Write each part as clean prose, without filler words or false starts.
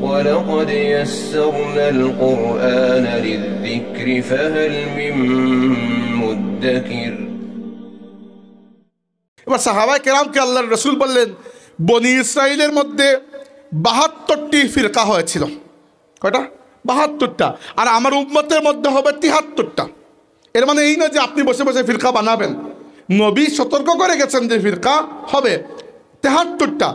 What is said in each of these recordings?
ولقد يسرنا القرآن للذكر فهل من مدكر। এবার সাহাবায়ে কেরামকে আল্লাহর রাসূল বললেন, বনি ইসরাইলের মধ্যে ৭২টি ফিরকা হয়েছিল। কয়টা? ৭২টা। আর আমার উম্মতের মধ্যে হবে ৭৩টা। এর মানে এই না যে আপনি বসে বসে ফিরকা বানাবেন। নবী সতর্ক করে গেছেন যে ফিরকা হবে ৭৩টা।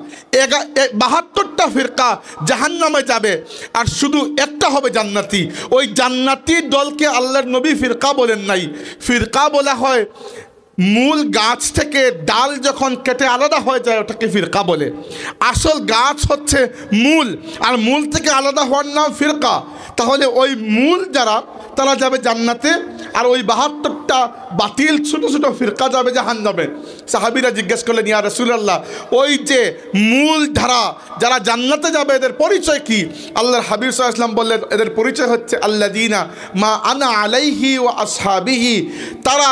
৭২টা ফিরকা জাহান্নামে যাবে আর শুধু একটা হবে জান্নাতি। ওই জান্নাতি দলকে আল্লাহর নবী ফিরকা বলেন নাই। ফিরকা বলা হয় মূল গাছ থেকে ডাল যখন কেটে আলাদা হয়ে যায় ওটাকে ফিরকা বলে। আসল গাছ হচ্ছে মূল, আর মূল থেকে আলাদা হওয়ার নাম ফিরকা। তাহলে ওই মূল যারা তারা যাবে জান্নাতে, আর ওই ৭২টা বাতিল ছোট ছোট ফিরকা যাবে জাহান্নামে। সাহাবীরা জিজ্ঞেস করলেন, ইয়া রাসূলুল্লাহ, ওই যে মূল ধারা যারা জান্নাতে যাবে এদের পরিচয় কি? আল্লাহর হাবিব সাল্লাল্লাহু আলাইহি ওয়াসাল্লাম বললেন, এদের পরিচয় হচ্ছে আল্লাযীনা মা আনা আলাইহি ওয়া আসহাবিহি। তারা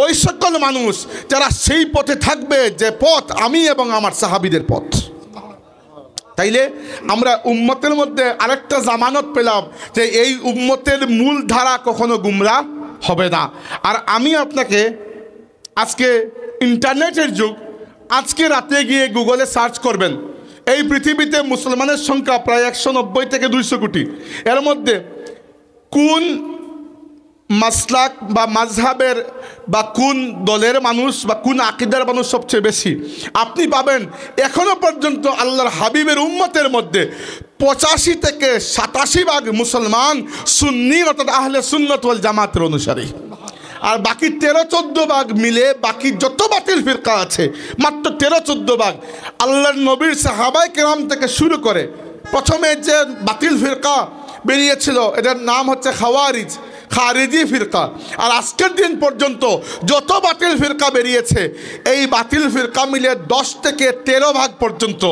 ওই সকল মানুষ যারা সেই পথে থাকবে যে পথ আমি এবং আমার সাহাবীদের পথ। তাইলে আমরা উম্মতের মধ্যে আরেকটা জামানত পেলাম যে এই উম্মতের মূল ধারা কখনো গুমরাহ হবে না। আর আমি আপনাকে আজকে ইন্টারনেটের যুগ, আজকে রাতে গিয়ে গুগলে সার্চ করবেন, এই পৃথিবীতে মুসলমানের সংখ্যা প্রায় ১৯০ থেকে ২০০ কোটি। এর মধ্যে কোন মাসলাক বা মাযহাবের বা কোন দলের মানুষ বা কোন আকীদার মানুষ সবচেয়ে বেশি, আপনি পাবেন এখনো পর্যন্ত আল্লাহর হাবিবের উম্মতের মধ্যে ৮৫ থেকে ৮৭ ভাগ মুসলমান সুন্নি অর্থাৎ আহলে সুন্নাত ওয়াল জামাতের অনুসারী। আর বাকি ১৩-১৪ ভাগ মিলে বাকি যত বাতিল ফিরকা আছে মাত্র ১৩-১৪ ভাগ আল্লাহর নবীর সাহাবায়ে কেরাম থেকে শুরু করে প্রথমে যে বাতিল ফিরকা বেরিয়েছিল এটার নাম হচ্ছে খারিজি ফিরকা। আর আজকের দিন পর্যন্ত যত বাতিল ফিরকা বেরিয়েছে এই বাতিল ফিরকা মিলে ১০ থেকে ১৩ ভাগ পর্যন্ত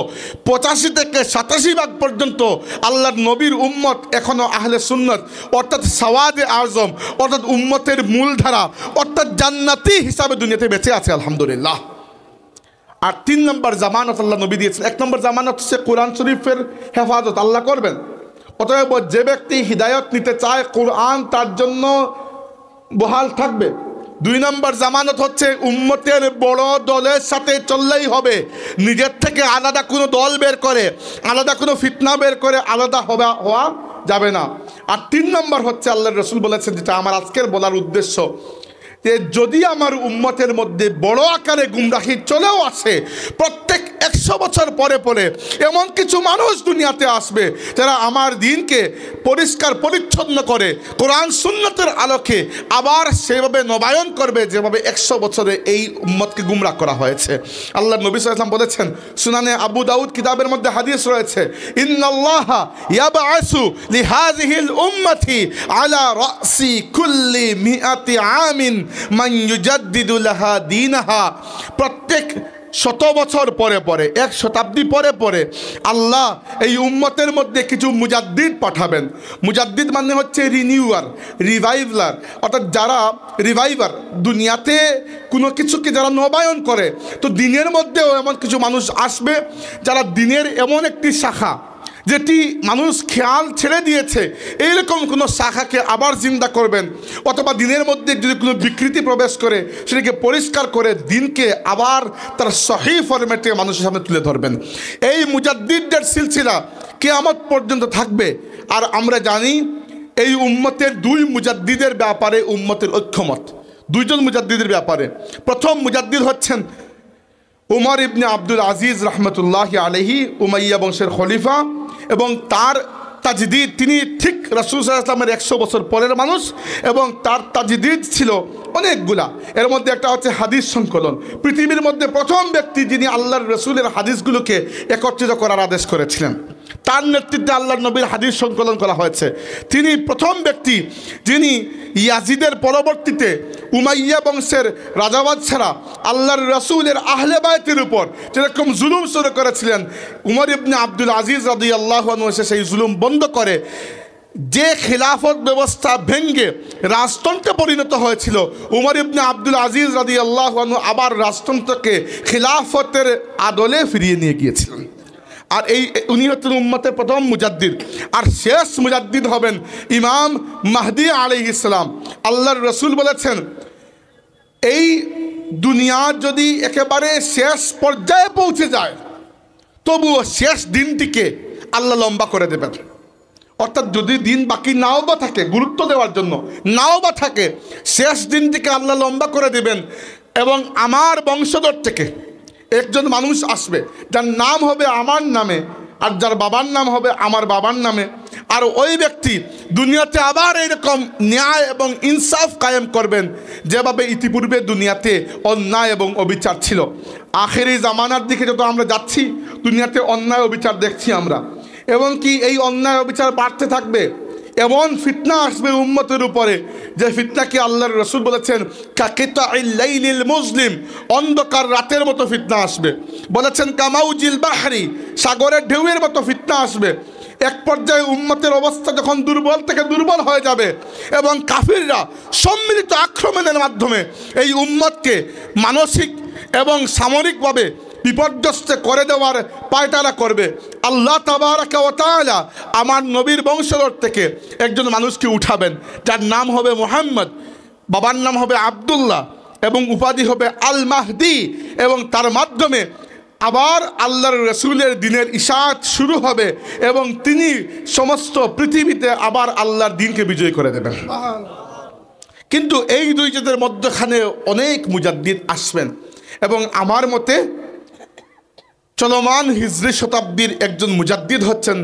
৮৫ থেকে ৮৭ ভাগ পর্যন্ত আল্লাহর নবীর উম্মত এখনও আহলে সুন্নাত অর্থাৎ সাওয়াদে আজম অর্থাৎ উম্মতের মূলধারা অর্থাৎ জান্নাতি হিসাবে দুনিয়াতে বেঁচে আছে আলহামদুলিল্লাহ। আর ৩ নম্বর জামানত আল্লাহ নবী দিয়েছেন। ১ নম্বর জামানত হচ্ছে কোরআন শরীফের হেফাজত আল্লাহ করবেন। অতএব যে ব্যক্তি হিদায়ত নিতে চায় কোরআন তার জন্য বহাল থাকবে। ২ নম্বর জামানত হচ্ছে উম্মতের বড় দলের সাথে চললেই হবে। নিজের থেকে আলাদা কোনো দল বের করে আলাদা কোনো ফিতনা বের করে আলাদা হওয়া যাবে না। আর ৩ নম্বর হচ্ছে আল্লাহর রাসূল বলেছেন, যেটা আমার আজকের বলার উদ্দেশ্য, যে যদি আমার উম্মতের মধ্যে বড় আকারে গুমরাহি চলেও আসে প্রত্যেক ১০০ বছর পরে পরে এমন কিছু মানুষ দুনিয়াতে আসবে যারা আমার দ্বীনকে পরিষ্কার পরিচ্ছন্ন করে কোরআন সুন্নতের আলোকে আবার সেভাবে নবায়ন করবে যেভাবে ১০০ বছরে এই উম্মতকে গুমরাহ করা হয়েছে। আল্লাহ নবী সাল্লাল্লাহু আলাইহি ওয়াসাল্লাম বলেছেন, সুনানে আবু দাউদ কিতাবের মধ্যে হাদিস রয়েছে, ইন্নাল্লাহা ইয়াবআসু লিহাযিহিল উম্মতি আলা রাসি কুল্লি মিআতি আমিন মান ইউজাদ্দিদু লাহা দীনাহা। প্রত্যেক ১০০ বছর পরে পরে ১ শতাব্দী পরে পরে আল্লাহ এই উম্মতের মধ্যে কিছু মুজাদ্দিদ পাঠাবেন। মুজাদ্দিদ মানে হচ্ছে রিনিউয়ার, রিভাইভার, অর্থাৎ যারা রিভাইভার দুনিয়াতে কোনো কিছুকে যারা নবায়ন করে। তো দিনের মধ্যেও এমন কিছু মানুষ আসবে যারা দিনের এমন একটি শাখা যেটি মানুষ খেয়াল ছেড়ে দিয়েছে এইরকম কোনো শাখাকে আবার জিন্দা করবেন, অথবা দিনের মধ্যে যদি কোনো বিকৃতি প্রবেশ করে সেটাকে পরিষ্কার করে দিনকে আবার তার সহি ফরম্যাটে মানুষের সামনে তুলে ধরবেন। এই মুজাদ্দিদদের সিলসিলা কিয়ামত পর্যন্ত থাকবে। আর আমরা জানি এই উম্মতের ২ মুজাদ্দিদের ব্যাপারে উম্মতের ঐক্যমত। ২ জন মুজাদ্দিদের ব্যাপারে প্রথম মুজাদ্দিদ হচ্ছেন উমর ইবনে আব্দুল আজিজ রহমতুল্লাহি আলাইহি, উমাইয়া বংশের খলিফা, এবং তার তাজদিদ, তিনি ঠিক রাসূল সাল্লাল্লাহু আলাইহি ওয়াসাল্লামের ১০০ বছর পরের মানুষ এবং তার তাজদিদ ছিল অনেকগুলা। এর মধ্যে একটা হচ্ছে হাদিস সংকলন। পৃথিবীর মধ্যে প্রথম ব্যক্তি যিনি আল্লাহর রসুলের হাদিসগুলোকে একত্রিত করার আদেশ করেছিলেন, তার নেতৃত্বে আল্লাহর নবীর হাদিস সংকলন করা হয়েছে। তিনি প্রথম ব্যক্তি যিনি ইয়াজিদের পরবর্তীতে উমাইয়া বংশের রাজাবাদ ছাড়া আল্লাহর রসুলের আহলে বায়তের উপর যেরকম জুলুম শুরু করেছিলেন, উমর ইবনে আব্দুল আজিজ রাদিয়াল্লাহু আনহু এসে সেই জুলুম বন্ধ করে যে খিলাফত ব্যবস্থা ভেঙ্গে রাজতন্ত্রে পরিণত হয়েছিল, উমর ইবনে আব্দুল আজিজ রাদিয়াল্লাহু আনহু আবার রাজতন্ত্রকে খিলাফতের আদলে ফিরিয়ে নিয়ে গিয়েছিলেন। আর উনি হচ্ছেন উম্মতের প্রথম মুজাদ্দিদ। আর শেষ মুজাদ্দিদ হবেন ইমাম মাহদি আলাইহিস সালাম। আল্লাহর রসুল বলেছেন, এই দুনিয়া যদি একেবারে শেষ পর্যায়ে পৌঁছে যায়, তবুও শেষ দিনটিকে আল্লাহ লম্বা করে দেবেন। অর্থাৎ যদি দিন বাকি নাও বা থাকে, গুরুত্ব দেওয়ার জন্য নাও বা থাকে, শেষ দিনটিকে আল্লাহ লম্বা করে দেবেন। এবং আমার বংশধর থেকে একজন মানুষ আসবে, যার নাম হবে আমার নামে, আর যার বাবার নাম হবে আমার বাবার নামে। আর ওই ব্যক্তি দুনিয়াতে আবার এরকম ন্যায় এবং ইনসাফ কায়েম করবেন, যেভাবে ইতিপূর্বে দুনিয়াতে অন্যায় এবং অবিচার ছিল। আখেরি জামানার দিকে যত আমরা যাচ্ছি, দুনিয়াতে অন্যায় অবিচার দেখছি আমরা, এবং কি এই অন্যায় অবিচার বাড়তে থাকবে। এমন ফিতনা আসবে উম্মতের উপরে, যে ফিতনাকে আল্লাহর রসুল বলেছেন কাকিতাইল লাইলিল মুজলিম, অন্ধকার রাতের মতো ফিতনা আসবে। বলেছেন কামাউজিল বাহরি, সাগরের ঢেউয়ের মতো ফিতনা আসবে। এক পর্যায়ে উম্মতের অবস্থা যখন দুর্বল থেকে দুর্বল হয়ে যাবে, এবং কাফিররা সম্মিলিত আক্রমণের মাধ্যমে এই উম্মতকে মানসিক এবং সামরিকভাবে বিপর্যস্ত করে দেওয়ার পায়তারা করবে, আল্লাহ তাবারাকা ওয়া তাআলা আমার নবীর বংশধর থেকে একজন মানুষকে উঠাবেন, যার নাম হবে মুহাম্মদ, বাবার নাম হবে আব্দুল্লাহ, এবং উপাধি হবে আল মাহদি। এবং তার মাধ্যমে আবার আল্লাহর রসুলের দিনের ইশাআত শুরু হবে, এবং তিনি সমস্ত পৃথিবীতে আবার আল্লাহর দিনকে বিজয় করে দেবেন। কিন্তু এই দুইজনের মধ্যখানে অনেক মুজাদ্দিদ আসবেন, এবং আমার মতে চলমান হিজরি শতাব্দীর একজন মুজাদ্দিদ হচ্ছেন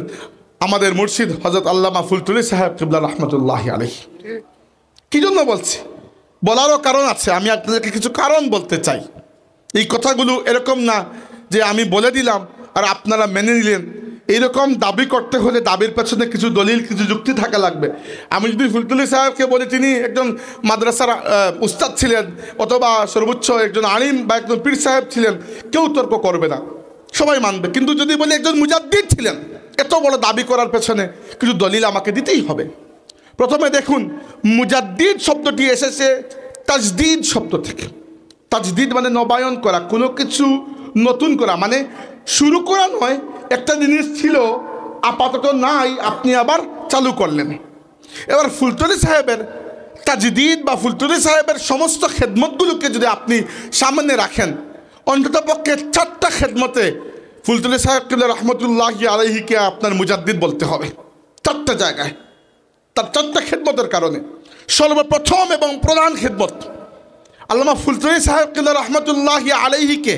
আমাদের মুর্শিদ হযরত আল্লামা ফুলতুলি সাহেব কিবলা রহমতুল্লাহি আলাইহি। কি জন্য বলছি? বলারও কারণ আছে, আমি আপনাদেরকে কিছু কারণ বলতে চাই। এই কথাগুলো এরকম না যে আমি বলে দিলাম আর আপনারা মেনে নিলেন। এইরকম দাবি করতে হলে দাবির পেছনে কিছু দলিল, কিছু যুক্তি থাকা লাগবে। আমি যদি ফুলতুলি সাহেবকে বলি তিনি একজন মাদ্রাসার উস্তাদ ছিলেন, অথবা সর্বোচ্চ একজন আলিম বা একজন পীর সাহেব ছিলেন, কেউ তর্ক করবে না, সবাই মানবে। কিন্তু যদি বলি একজন মুজাদ্দিদ ছিলেন, এত বড় দাবি করার পেছনে কিছু দলিল আমাকে দিতেই হবে। প্রথমে দেখুন, মুজাদ্দিদ শব্দটি এসেছে তাজদিদ শব্দ থেকে। তাজদিদ মানে নবায়ন করা, কোনো কিছু নতুন করা, মানে শুরু করা নয়, একটা জিনিস ছিল আপাতত নাই, আপনি আবার চালু করলেন। এবার ফুলতুলি সাহেবের তাজদিদ বা ফুলতুলি সাহেবের সমস্ত খেদমতগুলোকে যদি আপনি সামনে রাখেন, অন্তত পক্ষে 4টা খেদমতে ফুলতুলি সাহেব কিবলা রহমতুল্লাহি আলাইহিকে আপনার মুজাদ্দিদ বলতে হবে। 4টা জায়গায়, তার 4টা খেদমতের কারণে। সর্বপ্রথম এবং প্রধান খেদমত, আল্লামা ফুলতুলি সাহেব কিবলা রহমতুল্লাহি আলাইহিকে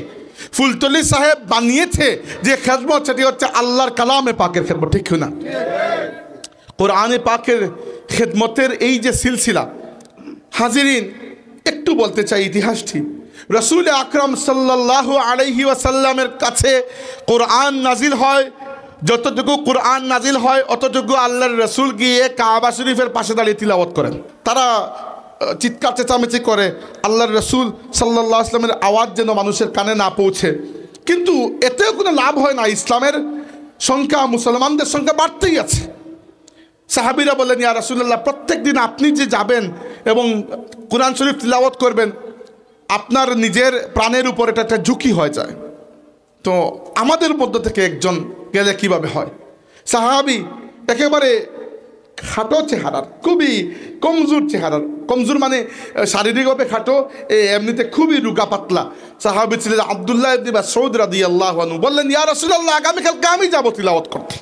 ফুলতুলি সাহেব বানিয়েছে যে খেদমত, সেটি হচ্ছে আল্লাহর কালামে পাকের খেদমত। ঠিক না? কোরআনে পাকের খেদমতের এই যে সিলসিলা, হাজিরিন একটু বলতে চাই ইতিহাসটি। রসুল আকরাম সাল্লাল্লাহু আলাইহি ওয়াসাল্লামের কাছে কোরআন নাজিল হয়, যতটুকু কোরআন নাজিল হয় অতটুকু আল্লাহর রসুল গিয়ে কাবা শরীফের পাশে দাঁড়িয়ে তিলাওয়াত করেন। তারা চিৎকার চেঁচামেচি করে, আল্লাহর রসুল সাল্লাল্লাহু আলাইহি ওয়াসাল্লামের আওয়াজ যেন মানুষের কানে না পৌঁছে। কিন্তু এতেও কোনো লাভ হয় না, ইসলামের সংখ্যা, মুসলমানদের সংখ্যা বাড়তেই আছে। সাহাবীরা বলেন, ইয়া রাসূলুল্লাহ, প্রত্যেক দিন আপনি যে যাবেন এবং কোরআন শরীফ তিলাওয়াত করবেন, আপনার নিজের প্রাণের উপর এটা একটা ঝুঁকি হয়ে যায়, তো আমাদের মধ্য থেকে একজন গেলে কিভাবে হয়? সাহাবী একেবারে খাটো চেহারার, খুবই কমজোর চেহারার, কমজোর মানে শারীরিকভাবে খাটো, এমনিতে খুবই রুগা পাতলা সাহাবী ছিলেন আব্দুল্লাহ ইবনে মাসউদ রাদিয়াল্লাহু আনহু। বললেন, ইয়া রাসূলুল্লাহ, আগামীকালকে আমি যাবো তিলাওয়াত করতে।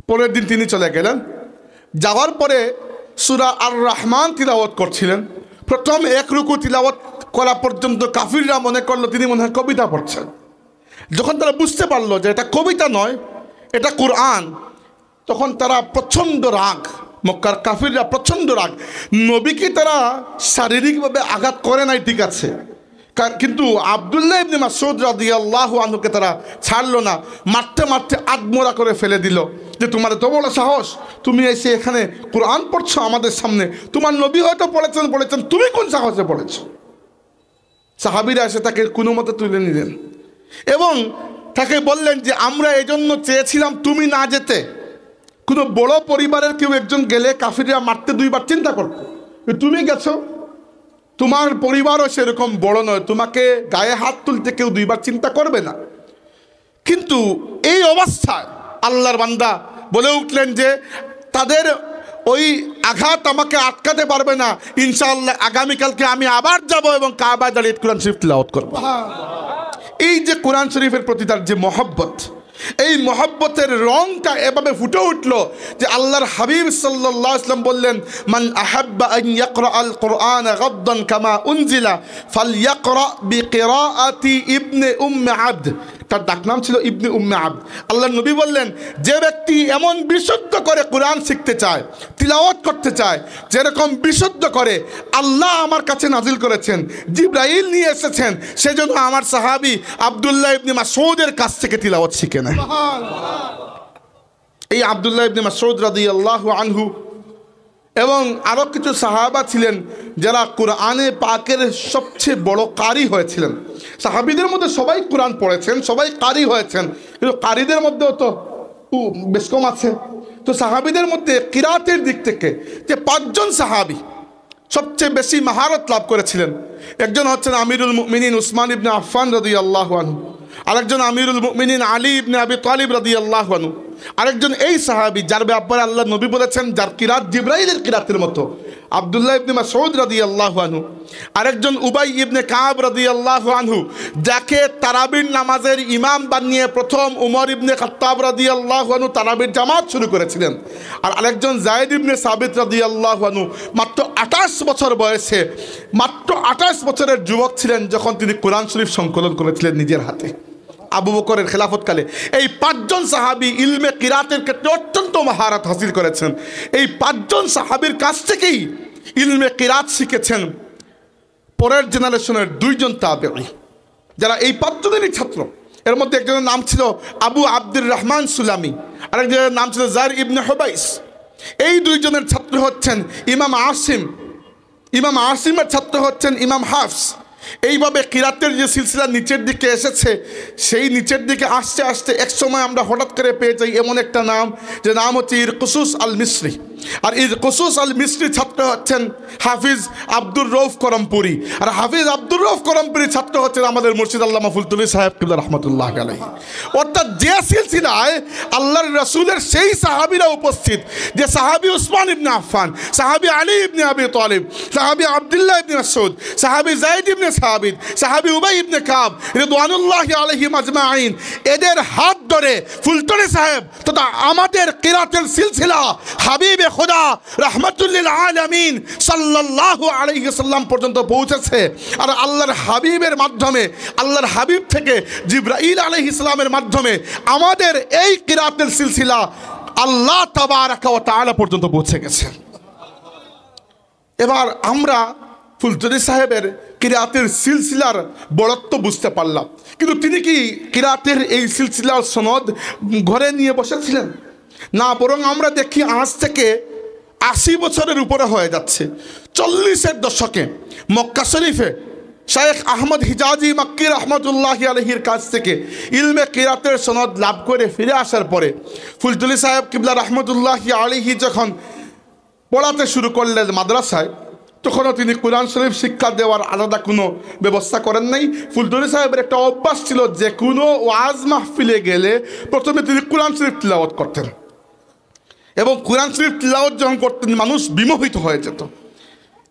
পরের দিন তিনি চলে গেলেন। যাওয়ার পরে সূরা আর রহমান তিলাওয়াত করছিলেন। প্রথম এক রুকু তিলাওয়াত করা পর্যন্ত কাফিররা মনে করলো তিনি মনে হয় কবিতা পড়ছেন। যখন তারা বুঝতে পারলো যে এটা কবিতা নয়, এটা কোরআন, তখন তারা প্রচণ্ড রাগ, মক্কার কাফিররা প্রচণ্ড রাগ। নবীকে তারা শারীরিকভাবে আঘাত করে নাই, ঠিক আছে, কিন্তু আব্দুল্লাহ ইবনে মাসউদ রাদিয়াল্লাহু আনহুকে তারা ছাড়লো না, মারতে মারতে আদমরা করে ফেলে দিল যে তোমার এত বড় সাহস, তুমি এসে এখানে কোরআন পড়ছো আমাদের সামনে, তোমার নবী হয়তো পড়েছেন, তুমি কোন সাহসে পড়েছ? সাহাবীরা এসে তাকে কোনো মতে তুলে নিলেন এবং তাকে বললেন যে আমরা এজন্য চেয়েছিলাম তুমি না যেতে। কোনো বড় পরিবারের কেউ একজন গেলে কাফিররা মারতে 2বার চিন্তা করত, তুমি গেছো, তোমার পরিবারও সেরকম বড় নয়, তোমাকে গায়ে হাত তুলতে কেউ 2বার চিন্তা করবে না। কিন্তু এই অবস্থায় আল্লাহর বান্দা বলে উঠলেন যে তাদের ওই আঘাত আমাকে আটকাতে পারবে না, ইনশাআল্লাহ আগামীকালকে আমি আবার যাব এবং কাবায় দাঁড়িয়ে কোরআন শরীফ তিলাওয়াত করব। এই যে কোরআন শরীফের প্রতি তার যে মহব্বত, এই মহব্বতের রংটা এভাবে ফুটে উঠলো যে আল্লাহর হাবিব সাল্লাল্লাহু আলাইহি ওয়াসাল্লাম বললেন, মান আহাব্বা আন ইয়াকরা আল কুরআন গাদ্দান কামা উনজিলা ফালইয়াকরা বিকিরাআতি ইবনে উম্মে আবদ। তার ডাকনাম ছিল ইবনে উম্মে আবদ। আল্লাহর নবী বললেন, যে ব্যক্তি এমন বিশুদ্ধ করে কোরআন শিখতে চায়, তিলাওয়াত করতে চায়, যেরকম বিশুদ্ধ করে আল্লাহ আমার কাছে নাজিল করেছেন, জিবরাইল নিয়ে এসেছেন, সেজন্য আমার সাহাবী আব্দুল্লাহ ইবনে মাসউদের কাছ থেকে তিলাওয়াত শিখে নেয়। এই আব্দুল্লাহ ইবনে মাসউদ রাদিয়াল্লাহু আনহু এবং আরও কিছু সাহাবা ছিলেন যারা কোরআনে পাকের সবচেয়ে বড় কারি হয়েছিলেন। সাহাবীদের মধ্যে সবাই কোরআন পড়েছেন, সবাই কারি হয়েছেন, কিন্তু কারিদের মধ্যেও তো বেশ কম আছে। তো সাহাবীদের মধ্যে কিরাতের দিক থেকে যে 5 জন সাহাবী সবচেয়ে বেশি মাহারত লাভ করেছিলেন, একজন হচ্ছেন আমিরুল মুমিনিন উসমান ইবনে আফফান রাদিয়াল্লাহু আনহু, আরেকজন আমিরুল মুমিনিন আলী ইবনে আবি তালিব রাদিয়াল্লাহু আনহু, আরেকজন এই সাহাবী যার ব্যাপারে আল্লাহ নবী বলেছেন যার কিরাত জিবরাইলের কিরাতের মতো, আব্দুল্লাহ ইবনে মাসউদ রাদিয়াল্লাহু আনহু, আরেকজন উবাই ইবনে কাব রাদিয়াল্লাহু আনহু, যাকে তারাবির নামাজের ইমাম বানিয়ে প্রথম উমর ইবনে খাত্তাব রাদিয়াল্লাহু আনহু তারাবির জামাত শুরু করেছিলেন, আর আরেকজন যায়েদ ইবনে সাবিত রাদিয়াল্লাহু আনহু মাত্র 28 বছর বয়সে, মাত্র 28 বছরের যুবক ছিলেন যখন তিনি কোরআন শরীফ সংকলন করেছিলেন নিজের হাতে আবু বকরের খেলাফতকালে। এই 5 জন সাহাবী ইলমে কিরাতের ক্ষেত্রে অত্যন্ত মহারত হাসিল করেছেন। এই 5 জন সাহাবীর কাছ থেকেই ইলমে কিরাত শিখেছেন পরের জেনারেশনের 2 জন তাবেঈ, যারা এই 5 জনেরই ছাত্র। এর মধ্যে একজনের নাম ছিল আবু আব্দুর রহমান সুলামি, আরেকজনের নাম ছিল জার ইবনে হুবাইস। এই 2 জনের ছাত্র হচ্ছেন ইমাম আসিম, ইমাম আসিমের ছাত্র হচ্ছেন ইমাম হাফস। এইভাবে কিরাতের যে সিলসিলা নিচের দিকে এসেছে, সেই নিচের দিকে আসতে আসতে এক সময় আমরা হঠাৎ করে পেয়ে যাই এমন একটা নাম, যে নাম হচ্ছে ইরকুসুস আল মিসরি। আর ইরকুসুস আল মিসরি ছাত্র হচ্ছেন হাফিজ আব্দুর রউফ করমপুরি, আর হাফিজ আব্দুর রউফ করমপুরি ছাত্র হচ্ছেন আমাদের মুর্শিদ আল্লামা ফুলতুলি সাহেব কিবলা রহমতুল্লাহ আলাইহি। অর্থাৎ যে সিলসিলায় আল্লাহর রাসূলের সেই সাহাবীরা উপস্থিত, যে সাহাবী উসমান ইবনে আফফান, সাহাবী আলী ইবনে আবি তালিব, সাহাবী আব্দুল্লাহ ইবনে মাসউদ, সাহাবী যায়েদ ইবনে সাবিত, সাহাবী উবাই ইবনে কাব রিদওয়ানুল্লাহি আলাইহিম আজমাইন, এদের হাত ধরে ফুলতুলি সাহেব তথা আমাদের কিরাতের সিলসিলা হাবিবে খোদা রাহমাতুল্লিল আলামিন সাল্লাল্লাহু আলাইহি সাল্লাম পর্যন্ত পৌঁছেছে। আর আল্লাহর হাবিবের মাধ্যমে, আল্লাহর হাবিব থেকে জিবরাইল আলাইহিস সালামের মাধ্যমে আমাদের এই কিরাতের সিলসিলা আল্লাহ তাবারাকা ওয়া তাআলা পর্যন্ত পৌঁছে গেছে। এবার আমরা ফুলতুলি সাহেবের কিরাতের সিলসিলার বড়ত্ব বুঝতে পারলাম, কিন্তু তিনি কি কিরাতের এই সিলসিলার সনদ ঘরে নিয়ে বসেছিলেন? না, বরং আমরা দেখি আজ থেকে 80 বছরের উপরে হয়ে যাচ্ছে। 40-এর দশকে মক্কা শরীফে শায়েখ আহমদ হিজাজি মক্কি রহমতুল্লাহি আলাইহির কাছ থেকে ইলমে কিরাতের সনদ লাভ করে ফিরে আসার পরে ফুলতুলি সাহেব কিবলা রহমতুল্লাহি আলাইহি যখন পড়াতে শুরু করলেন মাদ্রাসায়, তখনও তিনি কোরআন শরীফ শিক্ষা দেওয়ার আলাদা কোনো ব্যবস্থা করেন নাই। ফুলতুলি সাহেবের একটা অভ্যাস ছিল, যে কোনো ওয়াজ মাহফিলে গেলে প্রথমে তিনি কোরআন শরীফ তিলাওয়াত করতেন, এবং কোরআন শরীফ তিলাওয়াত যখন করতেন মানুষ বিমোহিত হয়ে যেত।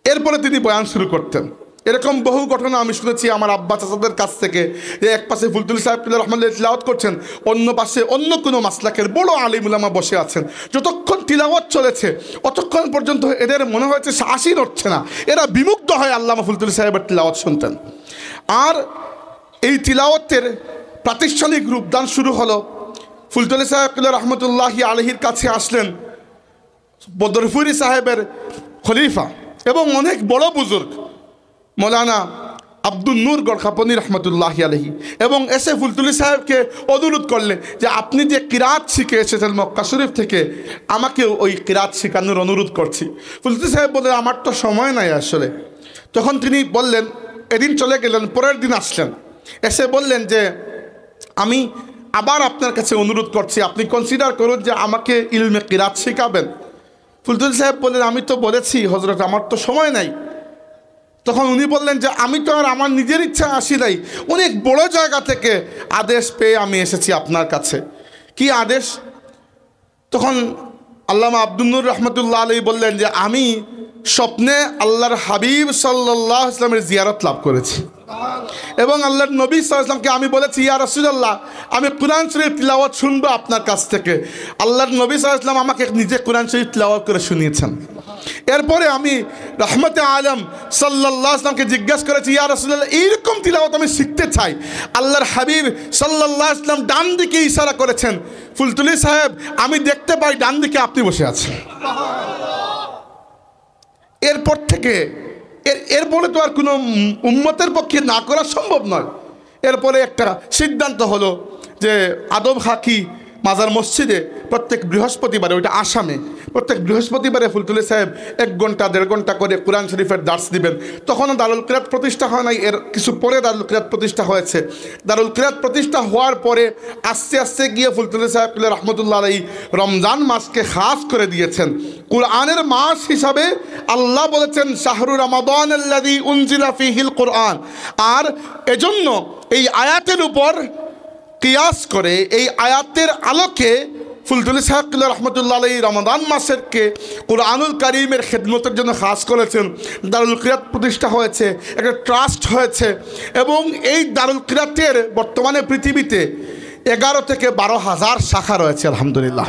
এরপরে তিনি বয়ান শুরু করতেন। এরকম বহু ঘটনা আমি শুনেছি আমার আব্বা চাচাদের কাছ থেকে, যে এক পাশে ফুলতুলি সাহেব রহমাতুল্লাহ তিলাওয়াত করছেন, অন্য পাশে অন্য কোনো মাসলাকের বড় আলিম উলামা বসে আছেন। যতক্ষণ তিলাওয়াত চলেছে ততক্ষণ পর্যন্ত এদের মনে হয়েছে শ্বাসই নড়ছে না, এরা বিমুগ্ধ হয়ে আল্লামা ফুলতুলি সাহেবের তিলাওয়াত শুনতেন। আর এই তিলাওয়াতের প্রাতিষ্ঠানিক রূপদান শুরু হলো। ফুলতুলি সাহেব রহমতুল্লাহি আলাইহির কাছে আসলেন বদরপুরি সাহেবের খলিফা এবং অনেক বড় বুজুর্গ মৌলানা আব্দুল নূর গড়খাপনি রহমতুল্লাহি আলাইহি, এবং এসে ফুলতুলি সাহেবকে অনুরোধ করলেন যে আপনি যে কিরাত শিখে এসেছেন মক্কা শরীফ থেকে, আমাকে ওই কিরাত শেখানোর অনুরোধ করছি। ফুলতুলি সাহেব বললেন আমার তো সময় নাই আসলে। তখন তিনি বললেন, এদিন চলে গেলেন, পরের দিন আসলেন, এসে বললেন যে আমি আবার আপনার কাছে অনুরোধ করছি, আপনি কনসিডার করুন যে আমাকে ইলমে কিরাত শেখাবেন। ফুলতুলি সাহেব বললেন, আমি তো বলেছি হজরত আমার তো সময় নাই। তখন উনি বললেন যে আমি তো আর আমার নিজের ইচ্ছা আসি নাই, অনেক বড় জায়গা থেকে আদেশ পেয়ে আমি এসেছি আপনার কাছে। কি আদেশ? তখন আল্লামা আব্দুল নূর রহমতুল্লাহ আলাইহি বললেন যে আমি স্বপ্নে আল্লাহর হাবিব সাল্লাল্লাহু আলাইহি ওয়াসাল্লামের জিয়ারত লাভ করেছি এবং আল্লাহর নবী সাল্লাল্লাহু আলাইহি ওয়াসাল্লামকে আমি বলেছি, ইয়া রাসূলুল্লাহ, আমি কোরআন শরীফ তিলাওয়াত শুনবো আপনার কাছ থেকে। আল্লাহর নবী সাল্লাল্লাহু আলাইহি ওয়াসাল্লাম আমাকে নিজে কোরআন শরীফ তিলাওয়াত করে শুনিয়েছেন। এরপরে আমি রহমতে আলম সাল্লাল্লাহু আলাইহি ওয়াসাল্লামকে জিজ্ঞাসা করেছি, ইয়া রাসূলুল্লাহ, এইরকম তিলাওয়াত আমি শিখতে চাই। আল্লাহর হাবিব সাল্লাল্লাহু আলাইহি ওয়াসাল্লাম ডান দিকে ইশারা করেছেন, ফুলতুলি সাহেব আমি দেখতে পাই ডান দিকে আপনি বসে আছেন। এরপর থেকে এরপরে তো আর কোনো উম্মতের পক্ষে না করা সম্ভব নয়। এরপরে একটা সিদ্ধান্ত হলো যে আদম খাকি মাজার মসজিদে প্রত্যেক বৃহস্পতিবারে, ওইটা আসামে, প্রত্যেক বৃহস্পতিবারে ফুলতুলি সাহেব 1 ঘন্টা 1.5 ঘন্টা করে কোরআন শরীফের দার্স দিবেন। তখনও দারুল কিরাত প্রতিষ্ঠা হয় নাই, এর কিছু পরে দারুল কিরাত প্রতিষ্ঠা হয়েছে। দারুল কিরাত প্রতিষ্ঠা হওয়ার পরে আস্তে আস্তে গিয়ে ফুলতুলি সাহেব রহমতুল্লাহ আলাইহি রমজান মাসকে খাস করে দিয়েছেন কোরআনের মাস হিসাবে। আল্লাহ বলেছেন শাহরু রমাদান আল্লাযী উনজিলা ফীহিল কোরআন। আর এজন্য এই আয়াতের উপর কিয়াস করে, এই আয়াতের আলোকে ফুলতুলি সাহেব রহমতুল্লাহ আলাইহি রমাদান মাসেরকে কোরআনুল কারীমের খেদমতের জন্য খাস করেছেন। দারুল কিরাত প্রতিষ্ঠা হয়েছে, একটা ট্রাস্ট হয়েছে এবং এই দারুল কিরাতের বর্তমানে পৃথিবীতে 11 থেকে 12 হাজার শাখা রয়েছে আলহামদুলিল্লাহ।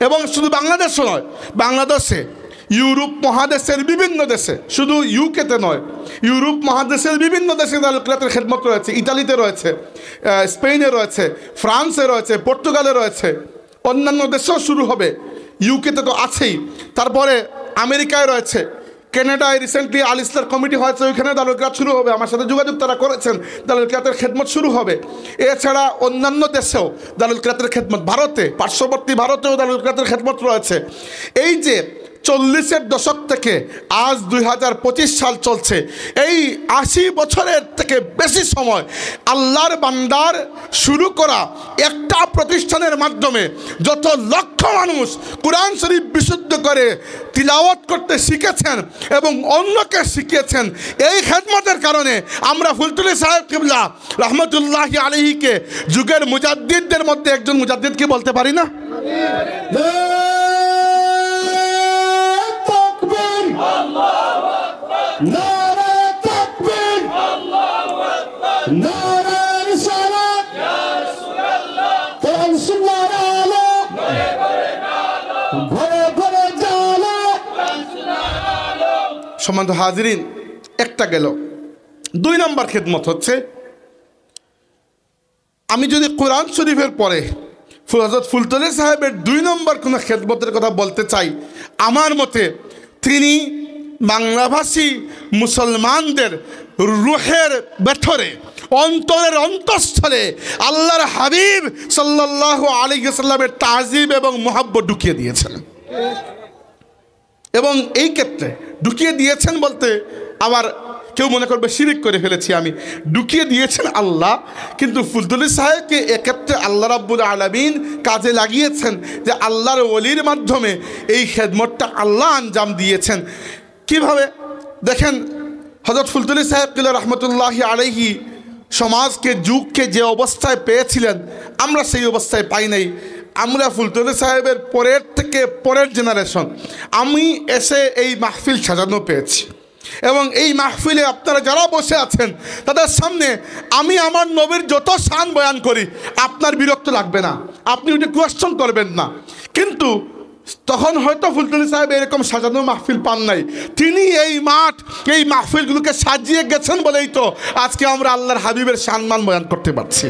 এবং শুধু বাংলাদেশও নয়, বাংলাদেশে, ইউরোপ মহাদেশের বিভিন্ন দেশে, শুধু ইউকেতে নয়, ইউরোপ মহাদেশের বিভিন্ন দেশে দারুল কিরাতের খেদমত রয়েছে। ইতালিতে রয়েছে, স্পেনে রয়েছে, ফ্রান্সে রয়েছে, পর্তুগালে রয়েছে, অন্যান্য দেশেও শুরু হবে। ইউকেতে তো আছেই, তারপরে আমেরিকায় রয়েছে, কানাডায় রিসেন্টলি আল ইসলার কমিটি হয়েছে, ওইখানে দারুল কিরাত শুরু হবে। আমার সাথে যোগাযোগ তারা করেছেন, দারুল কিরাতের খেদমত শুরু হবে। এছাড়া অন্যান্য দেশেও দারুল কিরাতের খেদমত, ভারতে, পার্শ্ববর্তী ভারতেও দারুল কিরাতের খেদমত রয়েছে। এই যে 40-এর দশক থেকে আজ 2025 সাল চলছে, এই 80 বছরের থেকে বেশি সময় আল্লাহর বান্দার শুরু করা একটা প্রতিষ্ঠানের মাধ্যমে যত লক্ষ মানুষ কোরআন শরীফ বিশুদ্ধ করে তিলাওয়াত করতে শিখেছেন এবং অন্যকে শিখিয়েছেন, এই খেদমতের কারণে আমরা ফুলতুলি সাহেব কিবলা রহমতুল্লাহি আলাইহিকে যুগের মুজাদ্দিদদের মধ্যে একজন মুজাদ্দিদ কি বলতে পারি না? নারে তাকবীর, আল্লাহু আকবার, নারে রিসালাত, ইয়া রাসূলুল্লাহ, কোরআন সুন্নাহর আলো, ঘরে ঘরে আলো, ঘরে ঘরে জালো, কোরআন সুন্নাহর আলো। সম্মানিত হাজিরিন, একটা গেল। 2 নম্বর খেদমত হচ্ছে, আমি যদি কোরআন শরীফের পরে হযরত ফুলতুলি সাহেবের 2 নম্বর কোনো খেদমতের কথা বলতে চাই, আমার মতে তিনি বাংলাভাষী মুসলমানদের রুহের ভেতরে, অন্তরের অন্তঃস্থলে আল্লাহর হাবিব সাল্লাল্লাহু আলাইহি ওয়াসাল্লামের তাজিব এবং মুহাব্বত ঢুকিয়ে দিয়েছেন। এবং এই ক্ষেত্রে ঢুকিয়ে দিয়েছেন বলতে আবার কেউ মনে করবে শিরিক করে ফেলেছি আমি, ঢুকিয়ে দিয়েছেন আল্লাহ, কিন্তু ফুলতুলি সাহেবকে এক্ষেত্রে আল্লাহ রাব্বুল আলামিন কাজে লাগিয়েছেন যে আল্লাহর ওলির মাধ্যমে এই খেদমতটা আল্লাহ আঞ্জাম দিয়েছেন। কিভাবে দেখেন, হযরত ফুলতুলি সাহেব রহমতুল্লাহি আলাইহি সমাজকে, যুগকে যে অবস্থায় পেয়েছিলেন আমরা সেই অবস্থায় পাই নাই। আমরা ফুলতুলি সাহেবের পরের থেকে পরের জেনারেশন, আমি এসে এই মাহফিল সাজানো পেয়েছি এবং এই মাহফিলে আপনারা যারা বসে আছেন তাদের সামনে আমি আমার নবীর যত শান বয়ান করি আপনার বিরক্ত লাগবে না, আপনি ওটা কোয়েশ্চন করবেন না। কিন্তু তখন হয়তো ফুলতুলি সাহেব এরকম সাজানো মাহফিল পান নাই, তিনি এই মাঠ, এই মাহফিলগুলোকে সাজিয়ে গেছেন বলেই তো আজকে আমরা আল্লাহর হাবিবের সম্মান বয়ান করতে পারছি।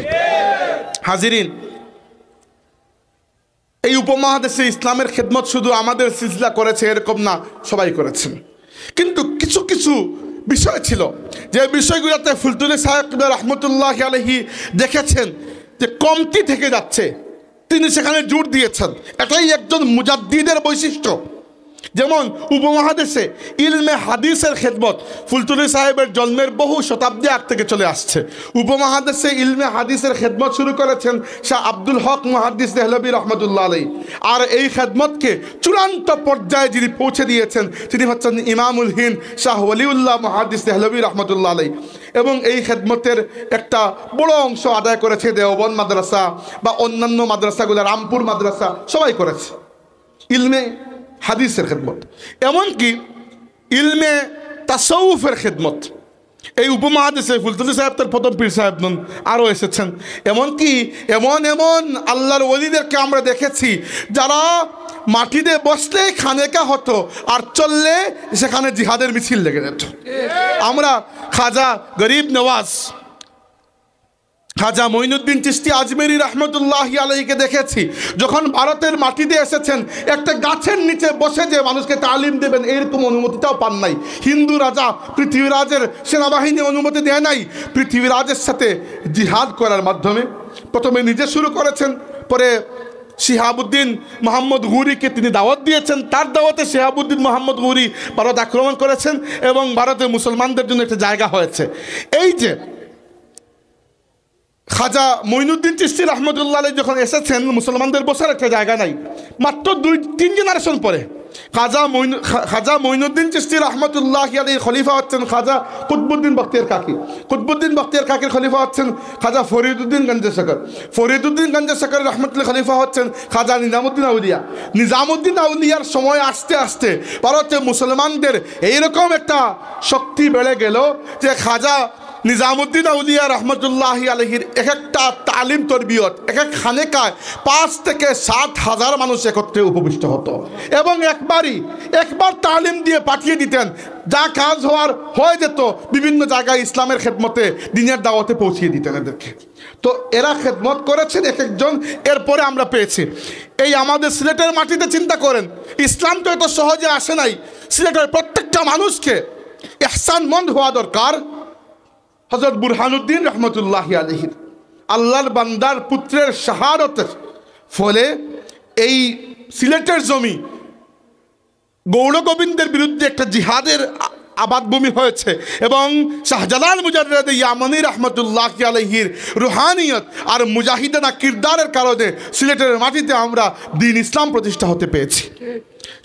হাজিরিন, এই উপমহাদেশে ইসলামের খেদমত শুধু আমাদের সিলসিলা করেছে এরকম না, সবাই করেছেন। কিন্তু কিছু কিছু বিষয় ছিল যে বিষয়গুলোতে ফুলতুলি সাহেব রহমতুল্লাহ আলাইহি দেখেছেন যে কমতি থেকে যাচ্ছে, তিনি সেখানে জোর দিয়েছেন। এটাই একজন মুজাদ্দিদের বৈশিষ্ট্য। যেমন উপমহাদেশে ইলমে হাদিসের খেদমত ফুলতুলি সাহেবের জন্মের বহু শতাব্দী আগ থেকে চলে আসছে। উপমহাদেশে ইলমে হাদিসের খেদমত শুরু করেছেন শাহ আব্দুল হক মুহাদ্দিস দেহলভী রহমতুল্লাহ আলাইহি। আর এই খেদমতকে চূড়ান্ত পর্যায়ে যিনি পৌঁছে দিয়েছেন তিনি হচ্ছেন ইমামুল হিন্দ শাহ ওয়ালিউল্লাহ মুহাদ্দিস দেহলভী রহমতুল্লাহ আলাইহি। এবং এই খেদমতের একটা বড় অংশ আদায় করেছে দেওবন্দ মাদ্রাসা বা অন্যান্য মাদ্রাসাগুলো, রামপুর মাদ্রাসা সবাই করেছে ইলমে হাদিসের খেদমত। এমনকি ইলমে তাসাউফের খেদমত এই উপমহাদেশে ফুলতুলি সাহেব তার প্রথম পীর সাহেব নন, আরও এসেছেন। এমনকি এমন আল্লাহর ওলিদেরকে আমরা দেখেছি যারা মাটিতে বসলে খানেকা হতো আর চললে সেখানে জিহাদের মিছিল লেগে যেত। আমরা খাজা গরিব নওয়াজ, খাজা মঈনুদ্দিন চিশতি আজমেরি রহমতুল্লাহি আলাইহিকে দেখেছি যখন ভারতের মাটিতে এসেছেন একটা গাছের নিচে বসে যে মানুষকে তালিম দেবেন এরকম অনুমতিটাও পান নাই। হিন্দু রাজা পৃথিবীরাজের সেনাবাহিনী অনুমতি দেয় নাই। পৃথিবীরাজের সাথে জিহাদ করার মাধ্যমে প্রথমে নিজে শুরু করেছেন, পরে শিহাবুদ্দিন মোহাম্মদ গুরিকে তিনি দাওয়াত দিয়েছেন। তার দাওয়াতে শিহাবুদ্দিন মোহাম্মদ গুরি ভারত আক্রমণ করেছেন এবং ভারতে মুসলমানদের জন্য একটা জায়গা হয়েছে। এই যে খাজা মঈনুদ্দিন চিশতি রহমতুল্লাহ আলাইহি যখন এসেছেন মুসলমানদের বসার একটা জায়গা নাই, মাত্র 2-3 জেনারেশন পরে খাজা মঈনুদ্দিন চিশতি রহমতুল্লাহ আলাইহির খলিফা হচ্ছেন খাজা কুতবুদ্দিন বখতিয়ার কাকি। কুতবুদ্দিন বখতিয়ার কাকির খলিফা হচ্ছেন খাজা ফরিদুদ্দিন গঞ্জেশকর। ফরিদুদ্দিন গঞ্জেশকর রহমতুল্লাহ খলিফা হচ্ছেন খাজা নিজামুদ্দিন আউলিয়া। নিজামুদ্দিন আউলিয়ার সময় আস্তে আস্তে ভারতে মুসলমানদের এইরকম একটা শক্তি বেড়ে গেল যে খাজা নিজামুদ্দিন আউলিয়া রহমতুল্লাহ আলাইহির এক একটা তালিম তরবিয়ত এক এক খানেকায় 5 থেকে 7 হাজার মানুষ একত্রে উপবিষ্ট হতো এবং একবার তালিম দিয়ে পাঠিয়ে দিতেন, যা কাজ হয়ে যেত বিভিন্ন জায়গায় ইসলামের খেদমতে দিনের দাওয়াতে পৌঁছিয়ে দিতেন এদেরকে। তো এরা খেদমত করেছেন এক একজন। এরপরে আমরা পেয়েছি এই আমাদের সিলেটের মাটিতে, চিন্তা করেন ইসলাম তো এত সহজে আসে নাই। সিলেটের প্রত্যেকটা মানুষকে ইহসানমন্দ হওয়া দরকার। হযরত বুরহানুদ্দিন রহমতুল্লাহ আলাইহি আল্লাহর বান্দার পুত্রের শাহাদাতের ফলে এই সিলেটের জমি গৌড় গোবিন্দের বিরুদ্ধে একটা জিহাদের আবাদভূমি হয়েছে এবং শাহজালাল মুজাদ্দেদ ইয়ামানি রহমতুল্লাহ আলাইহির রুহানিয়ত আর মুজাহিদানা কিরদারের কারণে সিলেটের মাটিতে আমরা দ্বীন ইসলাম প্রতিষ্ঠা হতে পেরেছি।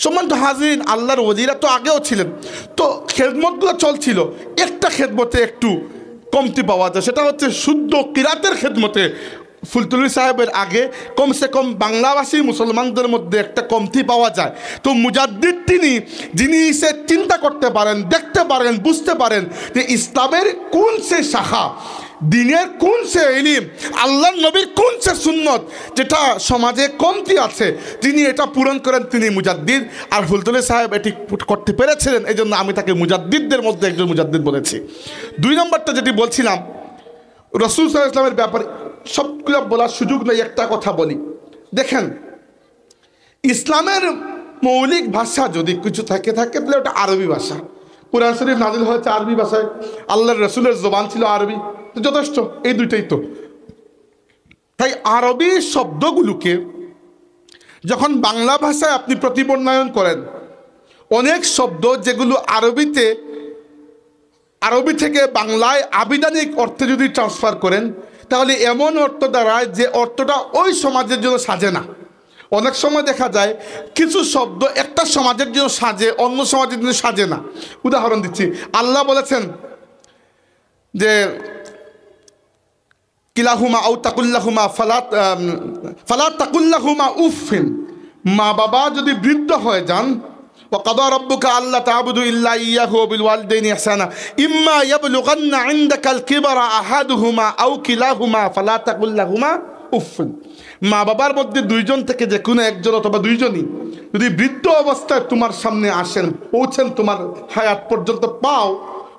সম্মানিত হাজিরিন, আল্লাহর ওলিরা তো আগেও ছিলেন, তো খেদমতগুলো চলছিল। একটা খেদমতে একটু কমতি পাওয়া যায়, সেটা হচ্ছে শুদ্ধ কিরাতের খেদমতে ফুলতুলি সাহেবের আগে কমসে কম বাংলাভাষী মুসলমানদের মধ্যে একটা কমতি পাওয়া যায়। তো মুজাদ্দিদ তিনি, যিনি সে চিন্তা করতে পারেন, দেখতে পারেন, বুঝতে পারেন যে ইসলামের কোন সে শাখা, দিনের কোন সে ইলম, আল্লাহর নবীর কোন সে সুন্নত যেটা সমাজে কমতি আছে, যিনি এটা পূরণ করেন তিনি মুজাদ্দিদ। আর ফুলতুলি সাহেব এটি করতে পেরেছিলেন, এই জন্য আমি তাকে মুজাদ্দিদদের মধ্যে একজন মুজাদ্দিদ বলেছি। 2 নম্বরটা যেটি বলছিলাম রাসূল সাল্লাল্লাহু আলাইহি ওয়াসাল্লামের ব্যাপারে সবগুলো বলার সুযোগ নেই, একটা কথা বলি। দেখেন, ইসলামের মৌলিক ভাষা যদি কিছু থাকে তাহলে ওটা আরবি ভাষা। কুরআন শরীফ নাজিল হয়েছে আরবি ভাষায়, আল্লাহর রাসূলের জবান ছিল আরবি, যথেষ্ট। এই দুইটাই তো। তাই আরবি শব্দগুলোকে যখন বাংলা ভাষায় আপনি প্রতিবর্ণায়ন করেন, অনেক শব্দ যেগুলো আরবি থেকে বাংলায় আবিধানিক অর্থে যদি ট্রান্সফার করেন তাহলে এমন অর্থ দাঁড়ায় যে অর্থটা ওই সমাজের জন্য সাজে না। অনেক সময় দেখা যায় কিছু শব্দ একটা সমাজের জন্য সাজে, অন্য সমাজের জন্য সাজে না। উদাহরণ দিচ্ছি, আল্লাহ বলেছেন যে কিলাহুমা আও তাকুল্লাহুমা ফালা তাকুল্লাহুমা উফিন, মা বাবা যদি বৃদ্ধ হয়ে যান, وقضى ربك ألا تعبدوا إلا إياه وبالوالدين إحسانا إما يبلغن عندك الكبر أحدهما أو كلاهما فلا تقل لهما উফ। মা বাবার মধ্যে 2 জন থেকে যে কোনো একজন অথবা 2 জনই যদি বৃদ্ধ অবস্থায় তোমার সামনে আসেন, পৌঁছেন, তোমার হায়াত পর্যন্ত পাও,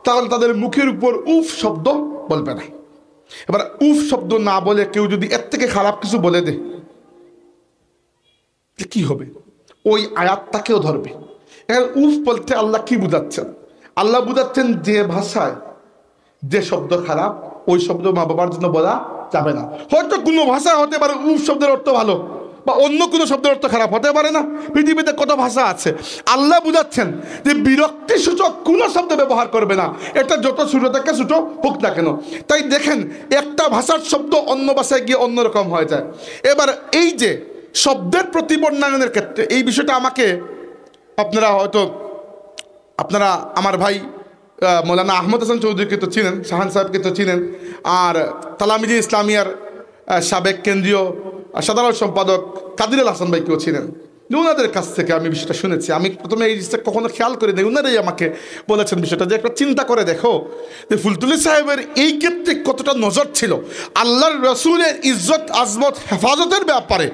তাহলে তাদের মুখের উপর উফ শব্দ বলবে না। এবার উফ শব্দ না বলে কেউ যদি এর থেকে খারাপ কিছু বলে দেয় কি হবে? ওই আয়াতটাকেও ধরবে। এখন উফ বলতে আল্লাহ কি বুঝাচ্ছেন? আল্লাহ বুঝাচ্ছেন যে ভাষায় যে শব্দ খারাপ ওই শব্দ মা বাবার জন্য বলা যাবে না। হয়তো কোনো ভাষা হতে পারে উফ শব্দের অর্থ ভালো বা অন্য কোনো শব্দের অর্থ খারাপ হতে পারে না? পৃথিবীতে কত ভাষা আছে। আল্লাহ বুঝাচ্ছেন যে বিরক্তি সূচক কোনো শব্দ ব্যবহার করবে না, এটা যত ছোট থেকে ছোট হোক না কেন। তাই দেখেন একটা ভাষার শব্দ অন্য ভাষায় গিয়ে অন্যরকম হয়ে যায়। এবার এই যে শব্দের প্রতিবর্ণনের ক্ষেত্রে এই বিষয়টা আমাকে আপনারা আমার ভাই মৌলানা আহমদ হাসান চৌধুরীকে তো চিনেন, শাহান সাহেবকে তো চিনেন, আর তালামিজি ইসলামিয়ার সাবেক কেন্দ্রীয় সাধারণ সম্পাদক কাদির হাসান ভাইকেও চিনেন। ওনাদের কাছ থেকে আমি বিষয়টা শুনেছি। আমি প্রথমে এই জিনিসটা কখনো খেয়াল করি নাই, ওনারাই আমাকে বলেছেন বিষয়টা, যে একটা চিন্তা করে দেখো যে ফুলতুলি সাহেবের এই ক্ষেত্রে কতটা নজর ছিল আল্লাহর রসুলের ইজ্জত আজমত হেফাজতের ব্যাপারে।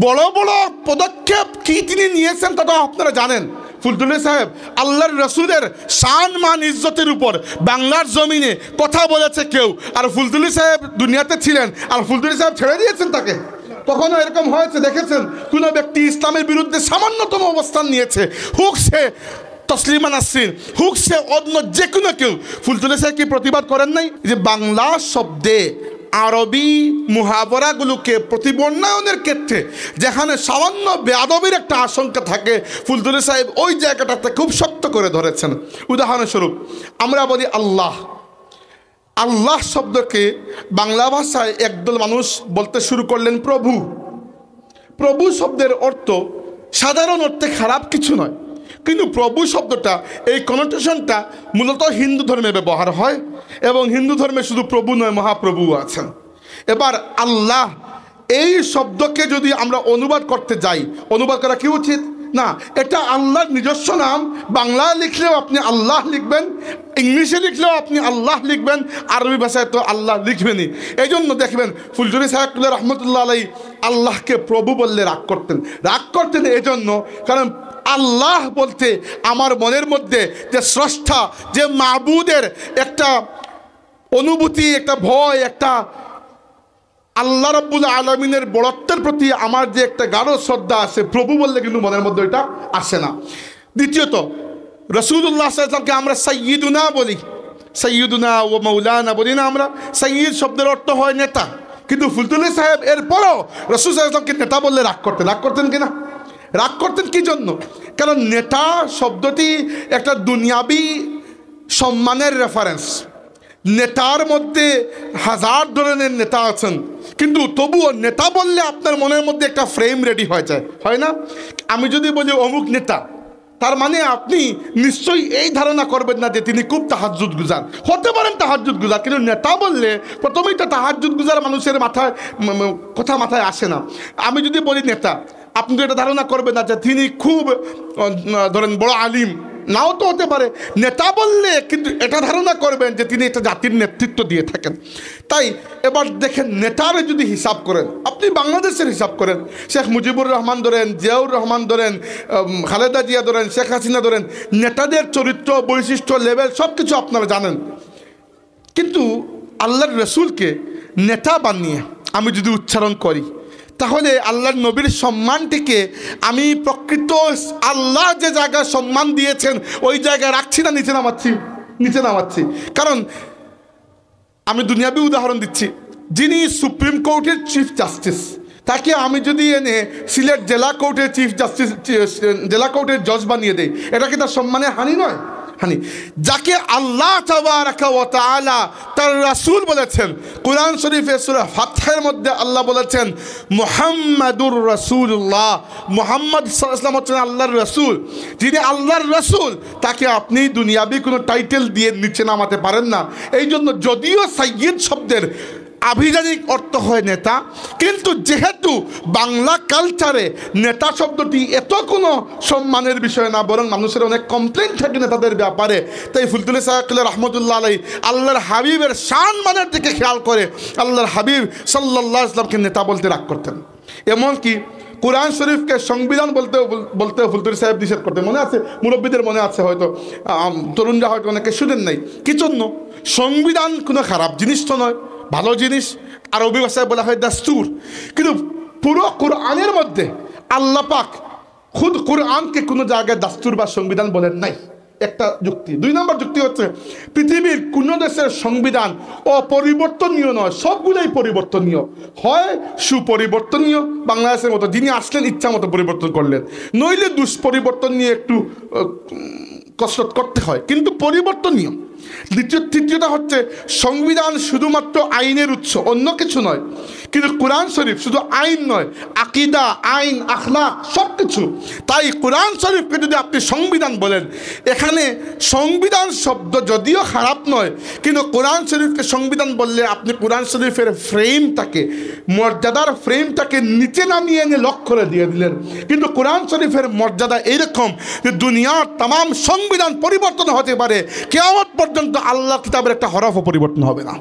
বড় বড় পদক্ষেপ কি তিনি নিয়েছেন তা তো আপনারা জানেন। ফুলতুলি সাহেব আল্লাহর রসুলের শান মান ইজ্জতের উপর বাংলার জমিনে কথা বলেছে কেউ, আর ফুলতুলি সাহেব দুনিয়াতে ছিলেন আর ফুলতুলি সাহেব ছেড়ে দিয়েছেন তাকে? কখনো এরকম হয়েছে দেখেছেন কোনো ব্যক্তি ইসলামের বিরুদ্ধে সামান্যতম অবস্থান নিয়েছে, হোক সে তসলিমা নাসরিন, হোক সে অন্য যে কোনো কেউ, ফুলতুলি সাহেব কি প্রতিবাদ করেন নাই? যে বাংলা শব্দে আরবি মুহাবরাগুলোকে প্রতিবর্ণায়নের ক্ষেত্রে যেখানে সামান্য বেয়াদবির একটা আশঙ্কা থাকে, ফুলতুলি সাহেব ওই জায়গাটাতে খুব শক্ত করে ধরেছেন। উদাহরণস্বরূপ আমরা বলি আল্লাহ, আল্লাহ শব্দকে বাংলা ভাষায় একদল মানুষ বলতে শুরু করলেন প্রভু। প্রভু শব্দের অর্থ সাধারণ অর্থে খারাপ কিছু নয়, কিন্তু প্রভু শব্দটা এই কনোটেশনটা মূলত হিন্দু ধর্মে ব্যবহার হয়, এবং হিন্দু ধর্মে শুধু প্রভু নয় মহাপ্রভু আছেন। এবার আল্লাহ এই শব্দকে যদি আমরা অনুবাদ করতে যাই, অনুবাদ করা কি উচিত? না, এটা আল্লাহর নিজস্ব নাম। বাংলায় লিখলেও আপনি আল্লাহ লিখবেন, ইংলিশে লিখলেও আপনি আল্লাহ লিখবেন, আরবি ভাষায় তো আল্লাহ লিখবেনই। এই জন্য দেখবেন ফুলতুলি সাহেব রহমতুল্লাহ আলাই আল্লাহকে প্রভু বললে রাগ করতেন এই জন্য, কারণ আল্লাহ বলতে আমার মনের মধ্যে যে স্রষ্টা, যে মাবুদের একটা অনুভূতি, একটা ভয়, একটা আল্লাহ রাব্বুল আলামিনের বড়ত্বের প্রতি আমার যে একটা গাঢ় শ্রদ্ধা আছে, প্রভু বললে কিন্তু মনের মধ্যে এটা আসে না। দ্বিতীয়ত রাসূলুল্লাহ সাল্লাল্লাহু আলাইহি ওয়াসাল্লামকে আমরা সাইয়্যিদুনা বলি, সাইয়্যিদুনা ও মাওলানা বলি না আমরা? সাইয়্যিদ শব্দের অর্থ হয় নেতা, কিন্তু ফুলতুলি সাহেব এরপরও রাসূল সাল্লাল্লাহু আলাইহি ওয়াসাল্লামকে নেতা বললে রাগ করতেন কিনা? রাগ করতেন কি জন্য? কারণ নেতা শব্দটি একটা দুনিয়াবি সম্মানের রেফারেন্স। নেতার মধ্যে হাজার ধরনের নেতা আছেন, কিন্তু তবুও নেতা বললে আপনার মনের মধ্যে একটা ফ্রেম রেডি হয়ে যায়, হয় না? আমি যদি বলি অমুক নেতা, তার মানে আপনি নিশ্চয়ই এই ধারণা করবেন না যে তিনি খুব তাহাজ্জুদ গুজার। হতে পারেন তাহাজ্জুদ গুজার, কিন্তু নেতা বললে প্রথমেই তো তাহাজ্জুদ গুজার মানুষের কথা মাথায় আসে না। আমি যদি বলি নেতা, আপনি তো এটা ধারণা করবেন না যে তিনি খুব ধরেন বড় আলিম, নাও তো হতে পারে। নেতা বললে কিন্তু এটা ধারণা করবেন যে তিনি একটা জাতির নেতৃত্ব দিয়ে থাকেন। তাই এবার দেখেন, নেতারে যদি হিসাব করেন, আপনি বাংলাদেশের হিসাব করেন, শেখ মুজিবুর রহমান ধরেন, জিয়াউর রহমান ধরেন, খালেদা জিয়া ধরেন, শেখ হাসিনা ধরেন, নেতাদের চরিত্র, বৈশিষ্ট্য, লেভেল সব কিছু আপনারা জানেন। কিন্তু আল্লাহর রসুলকে নেতা বানিয়ে আমি যদি উচ্চারণ করি, তাহলে আল্লাহর নবীর সম্মানটিকে আমি প্রকৃত আল্লাহ যে জায়গায় সম্মান দিয়েছেন ওই জায়গায় রাখছি না নিচে নামাচ্ছি। কারণ আমি দুনিয়াবি উদাহরণ দিচ্ছি, যিনি সুপ্রিম কোর্টের চিফ জাস্টিস, তাকে আমি যদি এনে সিলেট জেলা কোর্টের চিফ জাস্টিস, জেলা কোর্টের জজ বানিয়ে দেই, এটা কি তার সম্মানের হানি নয়? হানি। যাকে আল্লাহ তাবারাকা ওয়া তাআলা তার রাসূল বলেছেন, কুরআন শরীফে সূরা ফাতহের মধ্যে আল্লাহ বলেছেন মুহাম্মাদুর রাসূলুল্লাহ, মুহাম্মদ সাল্লাল্লাহু আলাইহি ওয়াসাল্লাম হচ্ছেন আল্লাহর রাসূল। যিনি আল্লাহর রাসূল, তাকে আপনি দুনিয়াবি কোনো টাইটেল দিয়ে নিচে নামাতে পারেন না। এই জন্য যদিও সাইয়্যিদ শব্দের আভিধানিক অর্থ হয় নেতা, কিন্তু যেহেতু বাংলা কালচারে নেতা শব্দটি এত কোনো সম্মানের বিষয় না, বরং মানুষের অনেক কমপ্লেন থাকে নেতাদের ব্যাপারে, তাই ফুলতুলি সাহেব রহমতুল্লাহ আলাই আল্লাহর হাবিবের শান মানের দিকে খেয়াল করে আল্লাহর হাবিব সাল্লাল্লাহু আলাইহি ওয়াসাল্লামকে নেতা বলতে রাগ করতেন। এমনকি কুরআন শরীফকে সংবিধান বলতে ফুলতুলি সাহেব নিষেধ করতেন। মনে আছে, মুরব্বীদের মনে আছে, হয়তো তরুণরা হয়তো অনেকে শুনেন নাই। কি জন্য? সংবিধান কোনো খারাপ জিনিস তো নয়, ভালো জিনিস। আরবি ভাষায় বলা হয় দাস্তুর, কিন্তু পুরো কোরআনের মধ্যে আল্লাহ পাক খুদ কোরআনকে কোনো জায়গায় দাস্তুর বা সংবিধান বলেন নাই। একটা যুক্তি। 2 নম্বর যুক্তি হচ্ছে পৃথিবীর কোন দেশের সংবিধান অপরিবর্তনীয় নয়, সবগুলোই পরিবর্তনীয়, হয় সুপরিবর্তনীয় বাংলাদেশের মতো, যিনি আসলেন ইচ্ছা মতো পরিবর্তন করলেন, নইলে দুষ্পরিবর্তন নিয়ে একটু কসরত করতে হয়, কিন্তু পরিবর্তনীয়। তৃতীয়টা হচ্ছে সংবিধান শুধুমাত্র আইনের উৎস, অন্য কিছু নয়। কিন্তু কোরআন শরীফ শুধু আইন নয়, আকিদা, আইন, আখলাক সব কিছু। তাই কোরআন শরীফকে যদি আপনি সংবিধান বলেন, এখানে সংবিধান শব্দ যদিও খারাপ নয়, কিন্তু কোরআন শরীফকে সংবিধান বললে আপনি কোরআন শরীফের ফ্রেমটাকে, মর্যাদার ফ্রেমটাকে নিচে নামিয়ে এনে লক করে দিয়ে দিলেন। কিন্তু কোরআন শরীফের মর্যাদা এরকম যে দুনিয়ার তাম সংবিধান পরিবর্তন হতে পারে, কিয়ামত পর্যন্ত আল্লাহ কিতাবের একটা হরফও পরিবর্তন হবে না।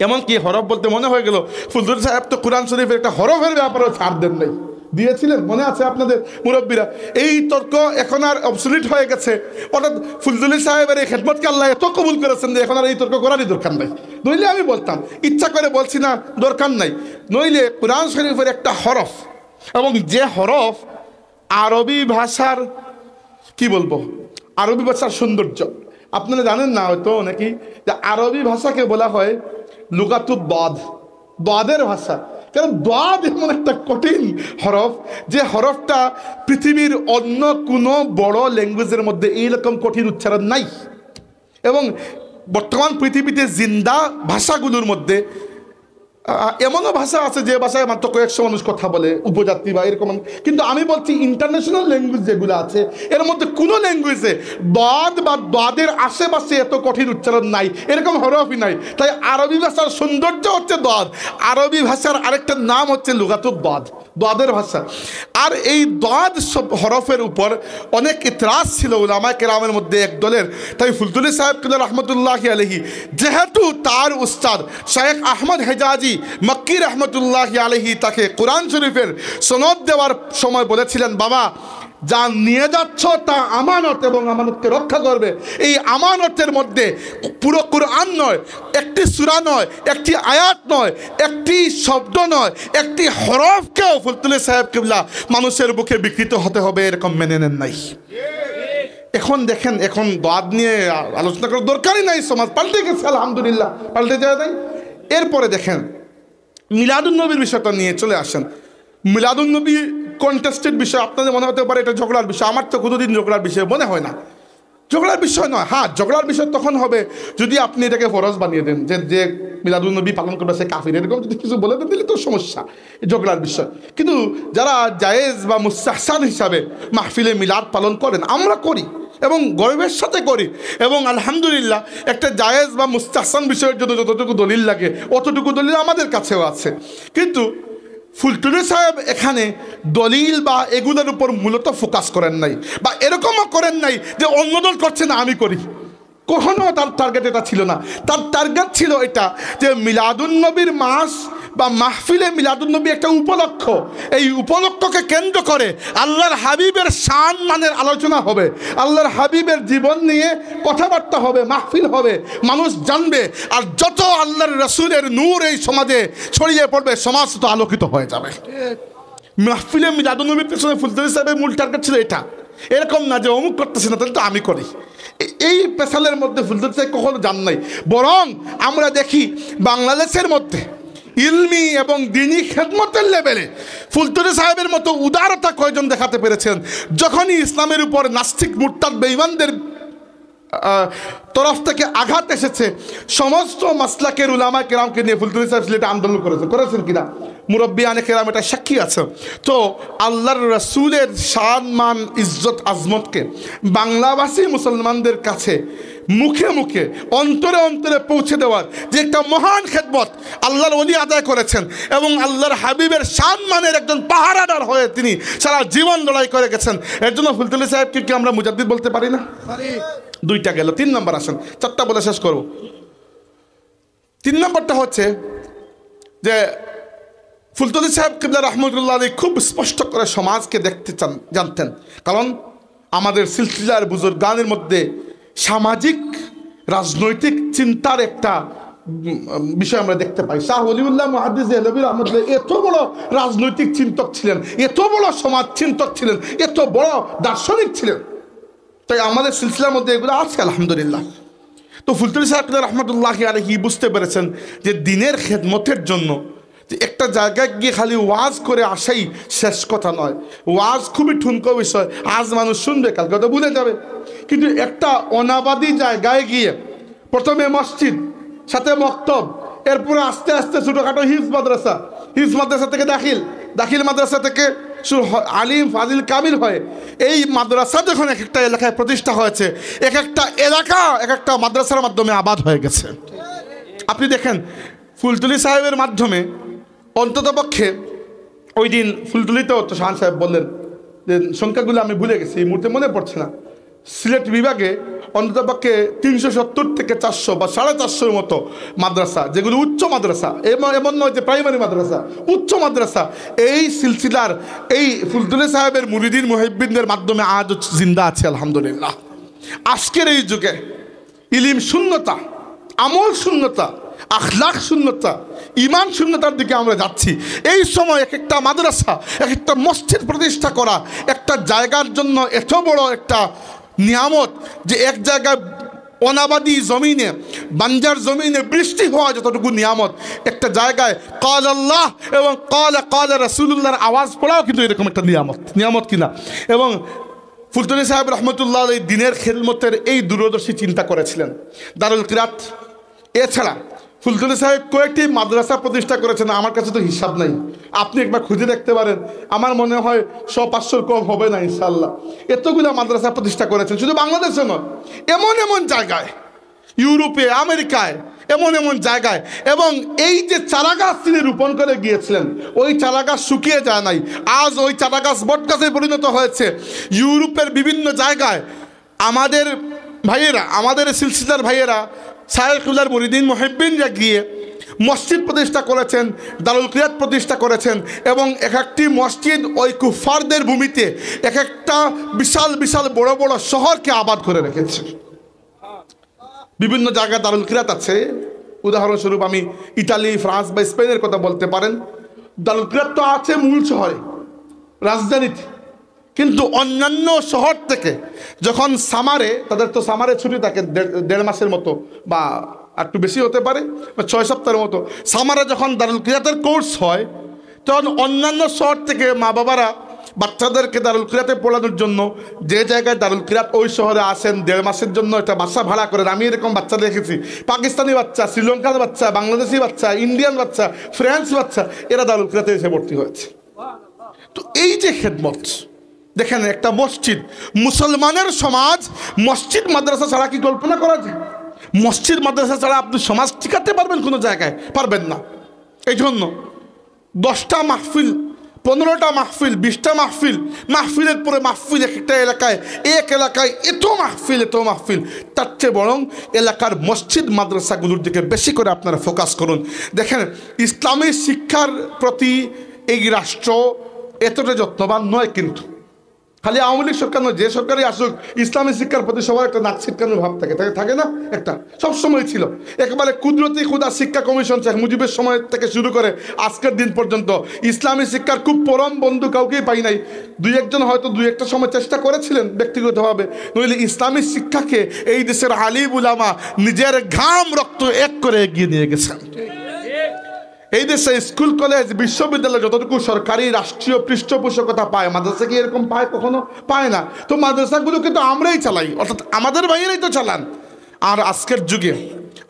এমনকি হরফ বলতে মনে হয়ে গেল ফুলদুল সাহেব তো কোরআন শরীফের একটা হরফের ব্যাপারেও ছাড় দেন নাই, দিয়েছিলেন, মনে আছে আপনাদের মুরব্বীরা। এই তর্ক এখন আর অবসলিট হয়ে গেছে। অর্থাৎ ফুলদুল সাহেবের এই খেদমতকে আল্লাহ এত কবুল করেছেন যে এখন আর এই তর্ক করারই দরকার নাই। নইলে আমি বলতাম, ইচ্ছা করে বলছি না, দরকার নাই। নইলে কোরআন শরীফের একটা হরফ, এবং যে হরফ আরবি ভাষার কি বলবো, আরবি ভাষার সৌন্দর্য আপনারা জানেন না হয়তো নাকি, যে আরবি ভাষাকে বলা হয় লুগাতুদ দাদ, দাদের ভাষা। কারণ দাদ এমন একটা কঠিন হরফ, যে হরফটা পৃথিবীর অন্য কোনো বড় ল্যাঙ্গুয়েজের মধ্যে এইরকম কঠিন উচ্চারণ নাই। এবং বর্তমান পৃথিবীতে জিন্দা ভাষাগুলোর মধ্যে এমনও ভাষা আছে যে ভাষায় মাত্র কয়েকশো মানুষ কথা বলে, উপজাতি বা এরকম। কিন্তু আমি বলছি ইন্টারন্যাশনাল ল্যাঙ্গুয়েজ যেগুলো আছে, এর মধ্যে কোনো ল্যাঙ্গুয়েজে দাদ বা দাদের আশেপাশে এত কঠিন উচ্চারণ নাই, এরকম হরফই নাই। তাই আরবি ভাষার সৌন্দর্য হচ্ছে দাদ। আরবি ভাষার আরেকটা নাম হচ্ছে লুগাতুদ দাদ, দাদের ভাষা। আর এই দাদ সব হরফের উপর অনেক ইতরাজ ছিল উলামায়ে কেরামের মধ্যে এক দলের। তাই ফুলতুলি সাহেব রহমতুল্লাহি আলাইহি, যেহেতু তার উস্তাদ শেখ আহমদ হেজাজি মক্কি রহমতুল্লাহি আলাইহি তাকে কোরআন শরীফের সনদ দেওয়ার সময় বলেছিলেন, বাবা যা নিয়ে যাচ্ছ তা আমানত এবং আমানতকে রক্ষা করবে। এই আমানতের মধ্যে পুরো কোরআন নয়, একটি সূরা নয়, একটি আয়াত নয়, একটি শব্দ নয়, একটি হরফকেও ফুলতুলি সাহেব কিবলা মানুষের বুকে বিকৃত হতে হবে এরকম মেনে নেন নাই। এখন দেখেন, এখন দাদ নিয়ে আলোচনা করার দরকারই নাই, সমাজ পাল্টে গেছে, আলহামদুলিল্লাহ পাল্টে যায় নাই। এরপরে দেখেন মিলাদুন্নবীর বিষয়টা নিয়ে চলে আসেন। মিলাদুন্নবী কন্টেস্টেড বিষয়, আপনাদের মনে হতে পারে এটা ঝগড়ার বিষয়। আমার তো কোনোদিন ঝগড়ার বিষয় মনে হয় না, ঝগড়ার বিষয় নয়। হ্যাঁ, ঝগড়ার বিষয় তখন হবে যদি আপনি এটাকে ফরজ বানিয়ে দেন, যে মিলাদুন্নবী পালন করবে সে কাফির, এরকম যদি কিছু বলে দেন দিলে তো সমস্যা, ঝগড়ার বিষয়। কিন্তু যারা জায়েজ বা মুস্তাহসান হিসাবে মাহফিলে মিলাদ পালন করেন, আমরা করি এবং গর্বের সাথে করি, এবং আলহামদুলিল্লাহ একটা জায়েজ বা মুস্তাহসান বিষয়ের জন্য যতটুকু দলিল লাগে অতটুকু দলিল আমাদের কাছেও আছে। কিন্তু ফুলতুলি সাহেব এখানে দলিল বা এগুলোর উপর মূলত ফোকাস করেন নাই, বা এরকমও করেন নাই যে অন্য দল করছে না আমি করি। কখনো তার টার্গেট এটা ছিল না। তার টার্গেট ছিল এটা যে মিলাদুন্নবীর মাস বা মাহফিলে মিলাদুন্নবী একটা উপলক্ষ, এই উপলক্ষকে কেন্দ্র করে আল্লাহর হাবিবের শান মানের আলোচনা হবে, আল্লাহর হাবিবের জীবন নিয়ে কথাবার্তা হবে, মাহফিল হবে, মানুষ জানবে। আর যত আল্লাহর রসুলের নূর এই সমাজে ছড়িয়ে পড়বে, সমাজ তো আলোকিত হয়ে যাবে। মাহফিলে মিলাদুন্নবীর পেছনে ফুলতুলি সাহেবের মূল টার্গেট ছিল এটা। এরকম না যে অমুক করতেছে না তাহলে তো আমি করি, এই পেশালের মধ্যে ফুলতুলি সাহেব কখনো যান নাই। বরং আমরা দেখি বাংলাদেশের মধ্যে ইলমি এবং দিনী খেদমতের লেভেলে ফুলতুলি সাহেবের মতো উদারতা কয়জন দেখাতে পেরেছেন? যখনই ইসলামের উপর নাস্তিক মুরতাদ বেঈমানদের তরফ থেকে আঘাত এসেছে, সমস্ত মাসলাকের উলামা কেরামকে নিয়ে ফুলতুলি সাহেব সিলেটে আন্দোলন করেছেন কিনা মুরব্বী আনে কেরাম এটা সাক্ষী আছে। তো আল্লাহর রসুলের শান মান ইজ্জত আজমতকে বাংলাভাষী মুসলমানদের কাছে মুখে মুখে অন্তরে অন্তরে পৌঁছে দেওয়ার যে একটা মহান খেদমত আল্লাহর ওলি আদায় করেছেন, এবং আল্লাহর হাবিবের শান মানের একজন পাহারাদার হয়ে তিনি সারা জীবন লড়াই করে গেছেন। এর জন্য ফুলতুলি সাহেবকে কি আমরা মুজাদ্দিদ বলতে পারি না? দুইটা গেল, 3 নম্বর আসেন, 4টা বলে শেষ করব। 3 নম্বরটা হচ্ছে যে ফুলতুলি সাহেব কিবলা রহমতুল্লাহ আলাইহি খুব স্পষ্ট করে সমাজকে দেখতে জানতেন। কারণ আমাদের সিলসিলার বুজুর্গানের মধ্যে সামাজিক রাজনৈতিক চিন্তার একটা বিষয় আমরা দেখতে পাই। শাহ ওলিউল্লাহ মুহাদ্দিস দেহলভী রহমতুল্লাহ এত বড় রাজনৈতিক চিন্তক ছিলেন, এত বড় সমাজ চিন্তক ছিলেন, এত বড় দার্শনিক ছিলেন। তাই আমাদের সিলসিলার মধ্যে এগুলো আছে আলহামদুলিল্লাহ। তো ফুলতুলি সাহেব রহমতুল্লাহ আলাইহি বুঝতে পেরেছেন যে দিনের খেদমতের জন্য যে একটা জায়গায় গিয়ে খালি ওয়াজ করে আসাই শেষ কথা নয়। ওয়াজ খুবই ঠুনকো বিষয়, আজ মানুষ শুনবে কালকে তো ভুলে যাবে। কিন্তু একটা অনাবাদী জায়গায় গিয়ে প্রথমে মসজিদ, সাথে মক্তব, এরপরে আস্তে আস্তে ছোটোখাটো হিফজ মাদ্রাসা থেকে দাখিল মাদ্রাসা থেকে আলিম ফাজিল কামিল হয়। এই মাদ্রাসা যখন এক একটা এলাকায় প্রতিষ্ঠা হয়েছে, এক একটা এলাকা এক একটা মাদ্রাসার মাধ্যমে আবাদ হয়ে গেছে। আপনি দেখেন ফুলতুলি সাহেবের মাধ্যমে অন্ততপক্ষে ওই দিন ফুলতুলিতেও তো শাহান সাহেব বললেন যে সংখ্যাগুলো আমি ভুলে গেছি, এই মুহূর্তে মনে পড়ছে না, সিলেট বিভাগে অন্ততপক্ষে 370 থেকে 400 বা 450 মতো মাদ্রাসা, যেগুলো উচ্চ মাদ্রাসা, এমন নয় যে প্রাইমারি মাদ্রাসা, উচ্চ মাদ্রাসা, এই সিলসিলার এই ফুলতুলি সাহেবের মুরিদিন মুহিব্বিনদের মাধ্যমে আজও জিন্দা আছে আলহামদুলিল্লাহ। আজকের এই যুগে ইলিম শূন্যতা, আমল শূন্যতা, আখলাক শূন্যতা, ইমান শূন্যতার দিকে আমরা যাচ্ছি। এই সময় এক একটা মাদ্রাসা, এক একটা মসজিদ প্রতিষ্ঠা করা একটা জায়গার জন্য এত বড় একটা নিয়ামত যে এক জায়গায় অনাবাদী জমিনে, বাঞ্জার জমিনে বৃষ্টি হওয়া যতটুকু নিয়ামত, একটা জায়গায় কাল আল্লাহ এবং কাল রাসূলুল্লাহর আওয়াজ পড়াও কিন্তু এরকম একটা নিয়ামত কিনা। এবং ফুলতুলি সাহেব রহমতুল্লাহ এই দিনের খেদমতের এই দূরদর্শী চিন্তা করেছিলেন। দারুল কিরাত এছাড়া ফুলতুলি সাহেব কয়েকটি মাদ্রাসা প্রতিষ্ঠা করেছেন, আমার কাছে তো হিসাব নাই, আপনি একবার খুঁজে দেখতে পারেন, আমার মনে হয় 100-500 কম হবে না ইনশাল্লাহ। এতগুলো মাদ্রাসা প্রতিষ্ঠা করেছেন, শুধু বাংলাদেশে নয়, এমন জায়গায়, ইউরোপে, আমেরিকায়, এমন জায়গায়। এবং এই যে চারাগাছ তিনি রোপণ করে গিয়েছিলেন, ওই চারাগাছ শুকিয়ে যায় নাই, আজ ওই চারাগাছ বটগাছে পরিণত হয়েছে। ইউরোপের বিভিন্ন জায়গায় আমাদের ভাইয়েরা, আমাদের সিলসিলার ভাইয়েরা, শায়েখুল্লাহর মুরিদিন মুহিব্বিনরা গিয়ে মসজিদ প্রতিষ্ঠা করেছেন, দারুল কিরাত প্রতিষ্ঠা করেছেন। এবং এক একটি মসজিদ ওই কুফারদের ভূমিতে এক একটা বিশাল বড় শহরকে আবাদ করে রেখেছে। বিভিন্ন জায়গায় দারুল কিরাত আছে, উদাহরণস্বরূপ আমি ইতালি, ফ্রান্স বা স্পেনের কথা বলতে পারেন। দারুল কিরাত তো আছে মূল শহরে, রাজধানীতে, কিন্তু অন্যান্য শহর থেকে যখন সামারে, তাদের তো সামারে ছুটি থাকে 1.5 মাসের মতো বা একটু বেশি হতে পারে, 6 সপ্তাহের মতো, সামারে যখন দারুল কিরাতের কোর্স হয়, তখন অন্যান্য শহর থেকে মা বাবারা বাচ্চাদেরকে দারুল কিরাতে পড়ানোর জন্য যে জায়গায় দারুল কিরাত ওই শহরে আসেন 1.5 মাসের জন্য একটা বাসা ভাড়া করেন। আমি এরকম বাচ্চা দেখেছি, পাকিস্তানি বাচ্চা, শ্রীলঙ্কার বাচ্চা, বাংলাদেশি বাচ্চা, ইন্ডিয়ান বাচ্চা, ফ্রেঞ্চ বাচ্চা, এরা দারুল কিরাতে এসে ভর্তি হয়েছে। তো এই যে খেদমত দেখেন, একটা মসজিদ, মুসলমানের সমাজ মসজিদ মাদ্রাসা ছাড়া কি কল্পনা করা যায়? মসজিদ মাদ্রাসা ছাড়া আপনি সমাজ টিকাতে পারবেন কোনো জায়গায়? পারবেন না। এই জন্য 10টা মাহফিল, 15টা মাহফিল, 20টা মাহফিলের পরে মাহফিল, একটা এলাকায় এত মাহফিল, তার চেয়ে বরং এলাকার মসজিদ মাদ্রাসাগুলোর দিকে বেশি করে আপনারা ফোকাস করুন। দেখেন, ইসলামী শিক্ষার প্রতি এই রাষ্ট্র এতটা যত্নবান নয়, কিন্তু খালি আওয়ামী লীগ সরকার নয়, যে সরকারই আসুক ইসলামী শিক্ষার প্রতি সবার একটা নাক ছিটকানোর ভাব থাকে না, একটা সবসময় ছিল। একেবারে কুদরতি খুদা শিক্ষা কমিশন শেখ মুজিবের সময় থেকে শুরু করে আজকের দিন পর্যন্ত ইসলামী শিক্ষার খুব পরম বন্ধু কাউকেই পাই নাই। 2-1জন হয়তো 2-1টা সময় চেষ্টা করেছিলেন ব্যক্তিগতভাবে, নইলে ইসলামী শিক্ষাকে এই দেশের আলিম উলামা নিজের ঘাম রক্ত এক করে এগিয়ে নিয়ে গেছেন। এই দেশে স্কুল, কলেজ, বিশ্ববিদ্যালয় যতটুকু সরকারি রাষ্ট্রীয় পৃষ্ঠপোষকতা পায়, মাদ্রাসা কি এরকম পায়? কখনো পায় না। তো মাদ্রাসাগুলোকে তো আমরাই চালাই, অর্থাৎ আমাদের ভাইয়েরাই তো চালান। আর আজকের যুগে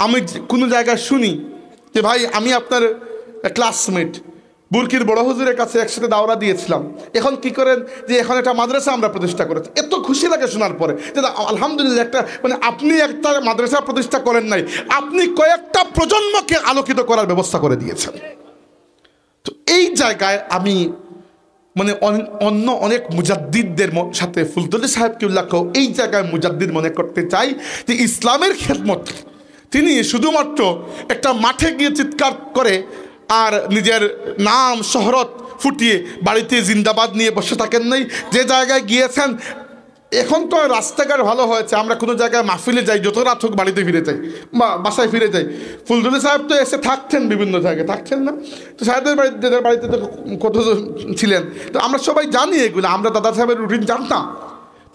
আমি কোনো জায়গায় শুনি যে ভাই, আমি আপনার ক্লাসমেট বুরকির বড় হুজুরের কাছে একসাথে দাওরা দিয়েছিলাম, এখন কি করেন যে এখন একটা মাদ্রাসা আমরা প্রতিষ্ঠা করেছি। এত খুশি লাগে শোনার পরে যে আলহামদুলিল্লাহ, একটা মানে আপনি একটা মাদ্রাসা প্রতিষ্ঠা করেন নাই, আপনি কয়েকটা প্রজন্মকে আলোকিত করার ব্যবস্থা করে দিয়েছেন। তো এই জায়গায় আমি মানে অন্য অনেক মুজাদ্দিদদের সাথে ফুলতুলি সাহেবকে উল্লেখও এই জায়গায় মুজাদ্দিদ মনে করতে চাই যে ইসলামের খেদমত তিনি শুধুমাত্র একটা মাঠে গিয়ে চিৎকার করে আর নিজের নাম শহরত ফুটিয়ে বাড়িতে জিন্দাবাদ নিয়ে বসে থাকেন নাই। যে জায়গায় গিয়েছেন, এখন তো রাস্তাঘাট ভালো হয়েছে, আমরা কোনো জায়গায় মাহফিলে যাই, যত রাত হোক বাড়িতে ফিরে যাই বা বাসায় ফিরে যাই। ফুলতুলি সাহেব তো এসে থাকতেন বিভিন্ন জায়গায়, থাকছেন না? তো সাহেবদের বাড়িতে তো কত ছিলেন, তো আমরা সবাই জানি এগুলো, আমরা দাদা সাহেবের রুটিন জানতাম।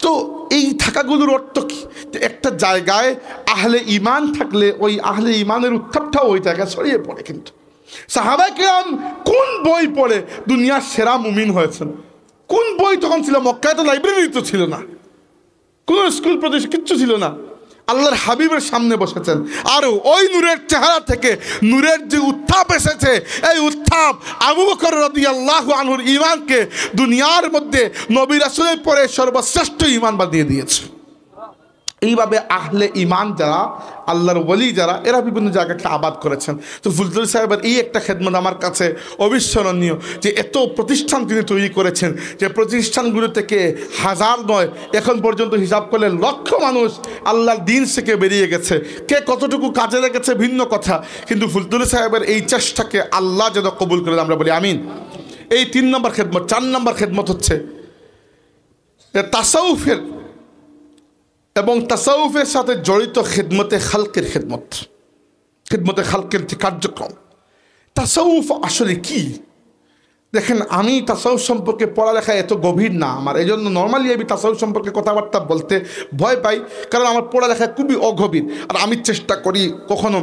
তো এই থাকাগুলোর অর্থ কি? একটা জায়গায় আহলে ইমান থাকলে ওই আহলে ইমানের উত্থাপটাও ওই জায়গায় ছড়িয়ে পড়ে। কিন্তু সাহাবায়ে কেরাম কোন বই পড়ে দুনিয়ার সেরা মুমিন হয়েছেন? কোন বই তখন ছিল? মক্কায় তো লাইব্রেরি তো ছিল না, কোনো স্কুল প্রতিষ্ঠান কিচ্ছু ছিল না। আল্লাহর হাবিবের সামনে বসেছেন, আর ওই নূরের চেহারা থেকে নূরের যে উত্থাপ এসেছে, এই উত্থাপ আবু বকর রাদিয়াল্লাহু আনহুর ঈমানকে দুনিয়ার মধ্যে নবী রাসূলের পরে সর্বশ্রেষ্ঠ ঈমান বানিয়ে দিয়েছে। এইভাবে আহলে ইমান যারা, আল্লাহর ওলি যারা, এরা বিভিন্ন জায়গাকে আবাদ করেছেন। তো ফুলতুলি সাহেবের এই একটা খেদমত আমার কাছে অবিস্মরণীয়, যে এত প্রতিষ্ঠান তিনি তৈরি করেছেন, যে প্রতিষ্ঠানগুলো থেকে হাজার নয়, এখন পর্যন্ত হিসাব করলে লক্ষ মানুষ আল্লাহর দিন থেকে বেরিয়ে গেছে। কে কতটুকু কাজে লেগেছে ভিন্ন কথা, কিন্তু ফুলতুলি সাহেবের এই চেষ্টাকে আল্লাহ যেন কবুল করে, আমরা বলি আমিন। এই 3 নম্বর খেদমত। 4 নম্বর খেদমত হচ্ছে তাসাউফের এবং তাসাউফের সাথে জড়িত খেদমতে খালকের খেদমত, খেদমতে খালকের যে কার্যক্রম। তাসাউফ আসলে কি? দেখেন, আমি তাসাউফ সম্পর্কে পড়ালেখা এত গভীর না আমার, এই জন্য নর্মালি আমি তাসাউফ সম্পর্কে কথাবার্তা বলতে ভয় পাই, কারণ আমার পড়ালেখা খুবই অগভীর। আর আমি চেষ্টা করি কখনো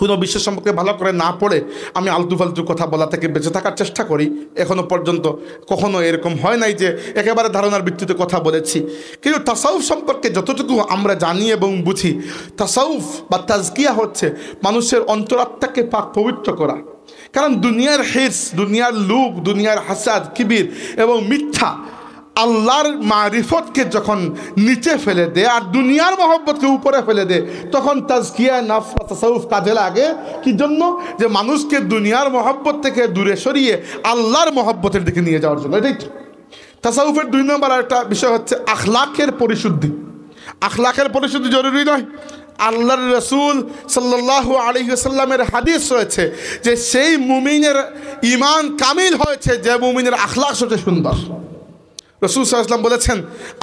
কোনো বিষয় সম্পর্কে ভালো করে না পড়ে আমি আলতু ফালতু কথা বলা থেকে বেঁচে থাকার চেষ্টা করি। এখনও পর্যন্ত কখনো এরকম হয় নাই যে একেবারে ধারণার ভিত্তিতে কথা বলেছি। কিন্তু তাসাউফ সম্পর্কে যতটুকু আমরা জানি এবং বুঝি, তাসাউফ বা তাজকিয়া হচ্ছে মানুষের অন্তরাত্মাকে পাক পবিত্র করা। কারণ দুনিয়ার হিরস, দুনিয়ার লোভ, দুনিয়ার হাসাদ, কিবির এবং মিথ্যা আল্লাহর মারিফতকে যখন নিচে ফেলে দেয় আর দুনিয়ার মহব্বতকে উপরে ফেলে দেয়, তখন তাজকিয়া নফস বা তাসাউফ কাজে লাগে। কি জন্য? যে মানুষকে দুনিয়ার মহব্বত থেকে দূরে সরিয়ে আল্লাহর মহব্বতের দিকে নিয়ে যাওয়ার জন্য। এটাই তাসাউফের 2 নম্বর একটা বিষয় হচ্ছে আখলাকের পরিশুদ্ধি। আখলাকের পরিশুদ্ধি জরুরি নয়। আল্লাহর রাসূল সাল্লাল্লাহু আলাইহি ওয়াসাল্লামের হাদিস রয়েছে যে সেই মুমিনের ঈমান কামিল হয়েছে যে মুমিনের আখলাক সবচেয়ে সুন্দর। রাসূল সাল্লাল্লাহু আলাইহি ওয়াসাল্লাম বলেছেন,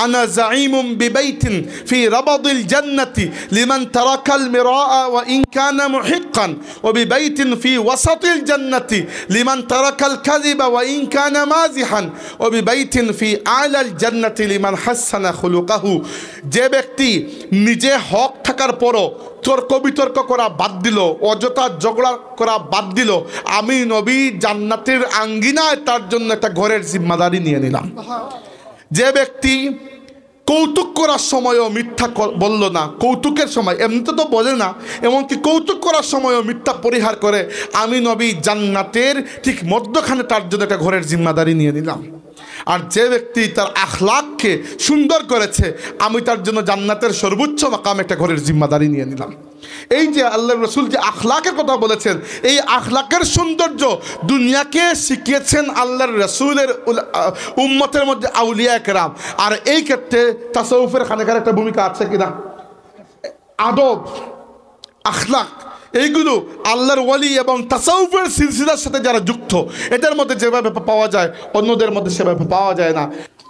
আনা যাঈমুম বিবাইতিন ফি রাবাদিল জান্নাতি লিমান তারাকাল মিরাআ ওয়া ইন কানা মুহিক্কান ওয়া বিবাইতিন ফি ওয়াসাতিল জান্নাতি লিমান তারাকাল কাযিবা ওয়া ইন কানা মাযিহান ওয়া বিবাইতিন ফি আলাল জান্নাতি লিমান হাসানা খুলুকাহু। যে ব্যক্তি নিজে হক থাকার পরও তর্ক বিতর্ক করা বাদ দিল, অযথা ঝগড়া করা বাদ দিল, আমি নবী জান্নাতের আঙ্গিনায় তার জন্য একটা ঘরের জিম্মাদারি নিয়ে নিলাম। যে ব্যক্তি কৌতুক করার সময়ও মিথ্যা বলল না, কৌতুকের সময় এমনিতে তো বলে না, এমনকি কৌতুক করার সময়ও মিথ্যা পরিহার করে, আমি নবী জান্নাতের ঠিক মধ্যখানে তার জন্য একটা ঘরের জিম্মাদারি নিয়ে নিলাম। আর যে ব্যক্তি তার আখলাককে সুন্দর করেছে, আমি তার জন্য জান্নাতের সর্বোচ্চ মাকাম একটা ঘরের জিম্মাদারি নিয়ে নিলাম। এই যে আল্লাহর রাসূল যে আখলাকের কথা বলেছেন, এই আখলাকের সৌন্দর্য দুনিয়াকে শিখিয়েছেন আল্লাহর রাসূলের উম্মতের মধ্যে আউলিয়া কেরাম। আর এই ক্ষেত্রে তাসাউফের খানিকার একটা ভূমিকা আছে কিনা? আদব, আখলাক, এইগুলো আল্লাহর ওয়ালি এবং তাসাউফের সিলসিলার সাথে যারা যুক্ত, এদের মধ্যে যেভাবে পাওয়া যায় অন্যদের মধ্যে সেভাবে পাওয়া যায় না।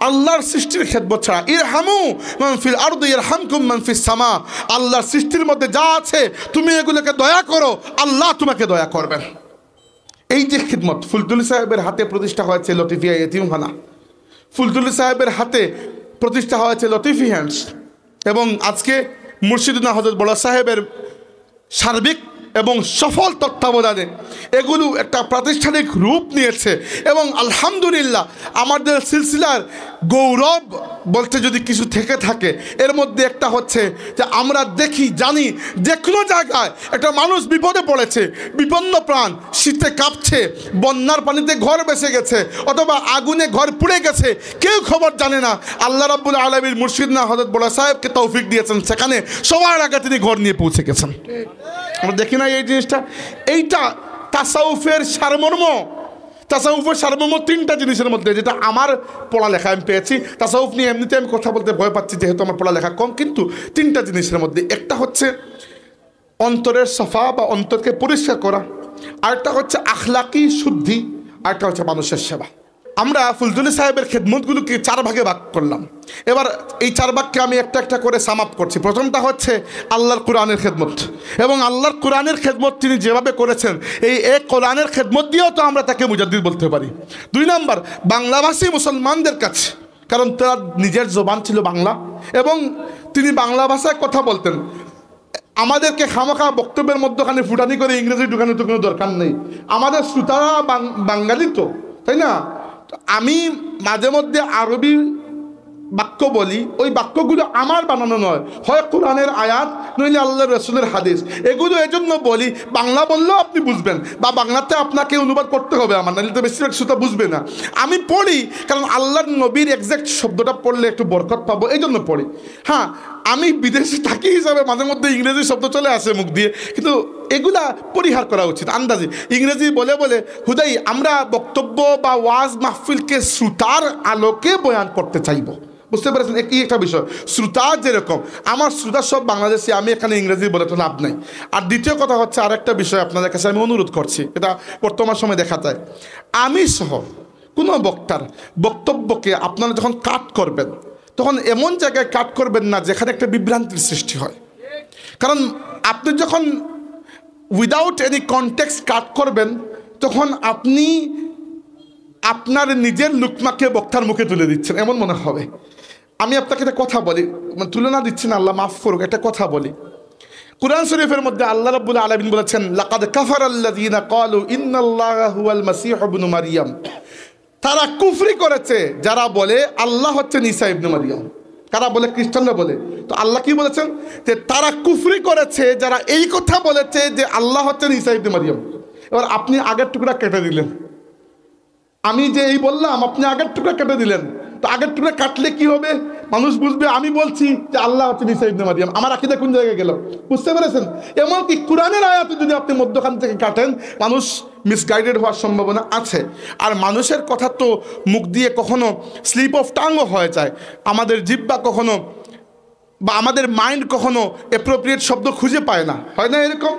আল্লাহর সৃষ্টির খেদমত ছাড়া, ইরহামু মান ফিল আরদি ইয়ারহামকুম মান ফিস সামা, আল্লাহর সৃষ্টির মধ্যে যা আছে তুমি এগুলোকে দয়া করো, আল্লাহ তোমাকে দয়া করবেন। এই যে খিদমত ফুলতুলি সাহেবের হাতে প্রতিষ্ঠা হয়েছে লতিফিয়া ইতিমখানা, ফুলতুলি সাহেবের হাতে প্রতিষ্ঠা হয়েছে লতিফি হ্যান্ডস, এবং আজকে মুর্শিদুনা হযরত বড় সাহেবের সার্বিক এবং সফল তত্ত্বাবধানে এগুলো একটা প্রাতিষ্ঠানিক রূপ নিয়েছে। এবং আলহামদুলিল্লাহ আমাদের সিলসিলার গৌরব বলতে যদি কিছু থেকে থাকে, এর মধ্যে একটা হচ্ছে যে আমরা দেখি জানি যে কোনো জায়গায় একটা মানুষ বিপদে পড়েছে, বিপন্ন প্রাণ, শীতে কাঁপছে, বন্যার পানিতে ঘর ভেসে গেছে, অথবা আগুনে ঘর পুড়ে গেছে, কেউ খবর জানে না। আল্লাহ রাব্বুল আলামিন মুর্শিদনা হযরত বড় সাহেবকে তৌফিক দিয়েছেন, সেখানে সবার আগে তিনি ঘর নিয়ে পৌঁছে গেছেন। আমরা দেখি না এই জিনিসটা? এইটা তাসাউফের সারমর্ম। তাসাউফের সারমর্ম 3টা জিনিসের মধ্যে, যেটা আমার পড়ালেখা আমি পেয়েছি। তাসাউফ নিয়ে এমনিতে আমি কথা বলতে ভয় পাচ্ছি যেহেতু আমার পড়ালেখা কম, কিন্তু 3টা জিনিসের মধ্যে একটা হচ্ছে অন্তরের সাফা বা অন্তরকে পরিষ্কার করা, আরেকটা হচ্ছে আখলাকি শুদ্ধি, আরেকটা হচ্ছে মানুষের সেবা। আমরা ফুলতুলি সাহেবের খেদমতগুলোকে 4 ভাগে ভাগ করলাম। এবার এই 4 ভাগকে আমি একটা একটা করে সাম আপ করছি। প্রথমটা হচ্ছে আল্লাহর কোরআনের খেদমত, এবং আল্লাহর কোরআনের খেদমত তিনি যেভাবে করেছেন, এই এক কোরআনের খেদমত দিয়েও তো আমরা তাকে মুজাদ্দিদ বলতে পারি। 2 নম্বর, বাংলাভাষী মুসলমানদের কাছে কারণ তার নিজের জবান ছিল বাংলা এবং তিনি বাংলা ভাষায় কথা বলতেন। আমাদেরকে খামাখা বক্তব্যের মধ্যখানে ফুটানি করে ইংরেজি ঢুকানোর তো কোনো দরকার নেই। আমাদের শ্রোতারা বাঙালি তো, তাই না? আমি মাঝে মধ্যে আরবি বাক্য বলি, ওই বাক্যগুলো আমার বানানো নয়, হয় কোরআনের আয়াত নইলে আল্লাহ রসুলের হাদিস। এগুলো এজন্য বলি, বাংলা বললেও আপনি বুঝবেন, বা বাংলাতে আপনাকে অনুবাদ করতে হবে আমার, নাহলে তো বেশিরভাগ শ্রোতা বুঝবে না। আমি পড়ি কারণ আল্লাহর নবীর এক্সাক্ট শব্দটা পড়লে একটু বরকত পাবো, এই জন্য পড়ি। হ্যাঁ, আমি বিদেশে থাকি হিসাবে মাঝে মধ্যে ইংরেজি শব্দ চলে আসে মুখ দিয়ে, কিন্তু এগুলা পরিহার করা উচিত। আন্দাজে ইংরেজি বলে বলে হুদাই আমরা বক্তব্য বা ওয়াজ মাহফিলকে শ্রোতার আলোকে বয়ান করতে চাইব। বুঝতে পেরেছেন? কি একটা বিষয়, শ্রোতা যেরকম, আমার শ্রোতা সব বাংলাদেশি, আমি এখানে ইংরেজি বলে তো লাভ নেই। আর দ্বিতীয় কথা হচ্ছে, আরেকটা বিষয় আপনাদের কাছে আমি অনুরোধ করছি, এটা বর্তমান সময় দেখা যায়, আমি সহ কোনো বক্তার বক্তব্যকে আপনারা যখন কাট করবেন, তখন এমন জায়গায় কাট করবেন না যেখানে একটা বিভ্রান্তির সৃষ্টি হয়। কারণ আপনি যখন উইদাউট এনি কনটেক্সট কাট করবেন, তখন আপনি আপনার নিজের লুকমাকে বক্তার মুখে তুলে দিচ্ছেন, এমন মনে হবে। আমি আপনাকে একটা কথা বলি, তুলনা দিচ্ছি না, আল্লাহ মাফ করুক, একটা কথা বলি। কুরআন শরীফের মধ্যে আল্লাহ রাব্বুল আলামিন বলেছেন, লাকাদ কাফারাল্লাযীনা ক্বালু ইন্নাল্লাহা হুয়াল মাসীহ ইবনু মারইয়াম। তারা কুফরি করেছে যারা বলে আল্লাহ হচ্ছেন ঈসা ইবনে মারইয়াম। কারা বলে? খ্রিস্টানরা বলে। তো আল্লাহ কি বলেছেন? যে তারা কুফরি করেছে যারা এই কথা বলেছে যে আল্লাহ হচ্ছেন ঈসা ইবনে মারইয়াম। এবার আপনি আগের টুকরা কেটে দিলেন, আমি যে এই বললাম আপনি আগের টুকরা কেটে দিলেন, তো আগের টুকরা কাটলে কি হবে? মানুষ বুঝবে আমি বলছি যে আল্লাহ হচ্ছেন ঈসা ইবনে মারইয়াম। আমার আকীদা কোন জায়গায় গেল? বুঝতে পেরেছেন? এমনকি কোরআনের আয়াতে যদি আপনি মধ্যখান থেকে কাটেন, মানুষ মিসগাইডেড হওয়ার সম্ভাবনা আছে। আর মানুষের কথা তো মুখ দিয়ে কখনো স্লিপ অফ টাংও হয়ে যায়, আমাদের জিহ্বা কখনো বা আমাদের মাইন্ড কখনো অ্যাপ্রোপ্রিয়েট শব্দ খুঁজে পায় না, হয় না এরকম?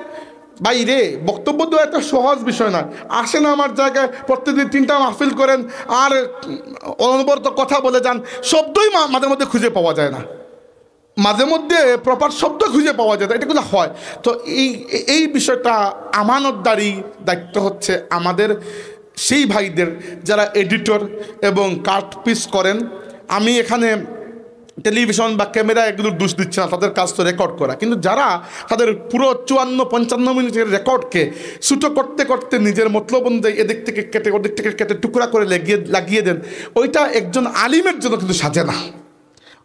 ভাই রে, বক্তব্য তো একটা সহজ বিষয় নয়। আসেন আমার জায়গায়, প্রত্যেকদিন 3টা মাহফিল করেন আর অনবরত কথা বলে যান, শব্দই মাঝে মধ্যে খুঁজে পাওয়া যায় না, মাঝে মধ্যে প্রপার শব্দ খুঁজে পাওয়া যায় না, এটাগুলো হয়। তো এই বিষয়টা আমানতদারি দায়িত্ব হচ্ছে আমাদের সেই ভাইদের যারা এডিটর এবং কাট পিস করেন। আমি এখানে টেলিভিশন বা ক্যামেরা এগুলোর দোষ দিচ্ছে না, তাদের কাজ তো রেকর্ড করা, কিন্তু যারা তাদের পুরো 54-55 মিনিটের রেকর্ডকে ছোটো করতে করতে নিজের মতলব অনুযায়ী এদিক থেকে কেটে ওদিক থেকে কেটে টুকরা করে লাগিয়ে দেন, ওইটা একজন আলিমের জন্য কিন্তু সাজে না।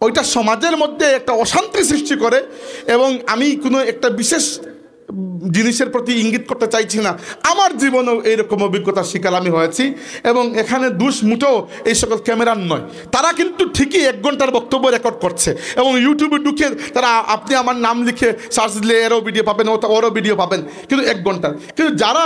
ওইটা সমাজের মধ্যে একটা অশান্তি সৃষ্টি করে। এবং আমি কোনো একটা বিশেষ জিনিসের প্রতি ইঙ্গিত করতে চাইছি না, আমার জীবনেও এইরকম অভিজ্ঞতার শিকার আমি হয়েছি। এবং এখানে দোষ মুঠেও এই সকল ক্যামেরার নয়, তারা কিন্তু ঠিকই 1 ঘন্টার বক্তব্য রেকর্ড করছে এবং ইউটিউবে ঢুকে তারা আপনি আমার নাম লিখে সার্চ দিলে এরও ভিডিও পাবেন, ওরও ভিডিও পাবেন, কিন্তু 1 ঘন্টার। কিন্তু যারা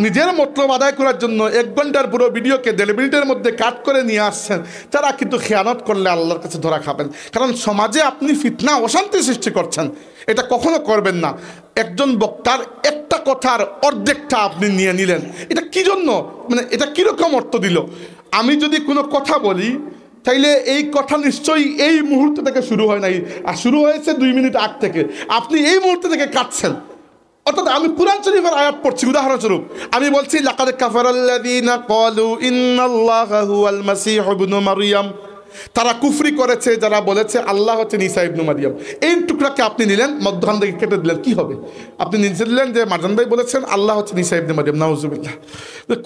নিজের মতলব আদায় করার জন্য 1 ঘন্টার পুরো ভিডিওকে 1.5 মিনিটের মধ্যে কাট করে নিয়ে আসছেন, তারা কিন্তু খেয়ানত করলে আল্লাহর কাছে ধরা খাবেন। কারণ সমাজে আপনি ফিতনা অশান্তি সৃষ্টি করছেন, এটা কখনো করবেন না। একজন বক্তার একটা কথার অর্ধেকটা আপনি নিয়ে নিলেন, এটা কি জন্য? মানে এটা কীরকম অর্থ দিল? আমি যদি কোনো কথা বলি, তাইলে এই কথা নিশ্চয়ই এই মুহূর্ত থেকে শুরু হয় নাই, আর শুরু হয়েছে 2 মিনিট আগ থেকে, আপনি এই মুহূর্ত থেকে কাটছেন। অর্থাৎ আমি কুরআন শরীফের আয়াত পড়ছি, উদাহরণস্বরূপ আমি বলছি লাকাদ কাফারাল্লাযীনা ক্বালু ইন্নাল্লাহা হুয়াল মাসীহ ইবনু মারইয়াম। তারা কুফরি করেছে যারা বলেছে আল্লাহ হচ্ছেন ঈসা ইবনে মারইয়াম। এই টুকরাকে আপনি নিলেন, মধ্যখান থেকে কেটে দিলেন, কি হবে? আপনি নিচে দিলেন যে মারজান ভাই বলেছেন আল্লাহ হচ্ছেন ঈসা ইবনে মারইয়াম, নাউজুবিল্লাহ।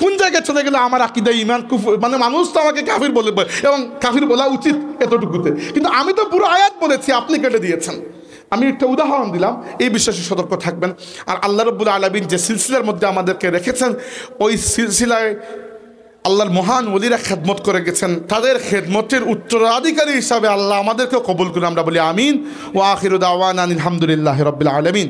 কোন জায়গায় চলে গেলে আমার আকীদা ঈমান কুফর, মানে মানুষ তো আমাকে কাফির বলে, এবং কাফির বলা উচিত এতটুকুতে, কিন্তু আমি তো পুরো আয়াত বলেছি, আপনি কেটে দিয়েছেন। আমি একটা উদাহরণ দিলাম, এই বিশ্বাসে সতর্ক থাকবেন। আর আল্লাহ রাব্বুল আলামিন যে সিলসিলার মধ্যে আমাদেরকে রেখেছেন, ওই সিলসিলায় আল্লাহর মহান ওলিরা খেদমত করে গেছেন, তাদের খেদমতের উত্তরাধিকারী হিসাবে আল্লাহ আমাদেরকেও কবুল করে। আমরা বলি আমিন। ওয়া আখিরু দাওয়ানা আলহামদুলিল্লাহি রাব্বিল আলামিন।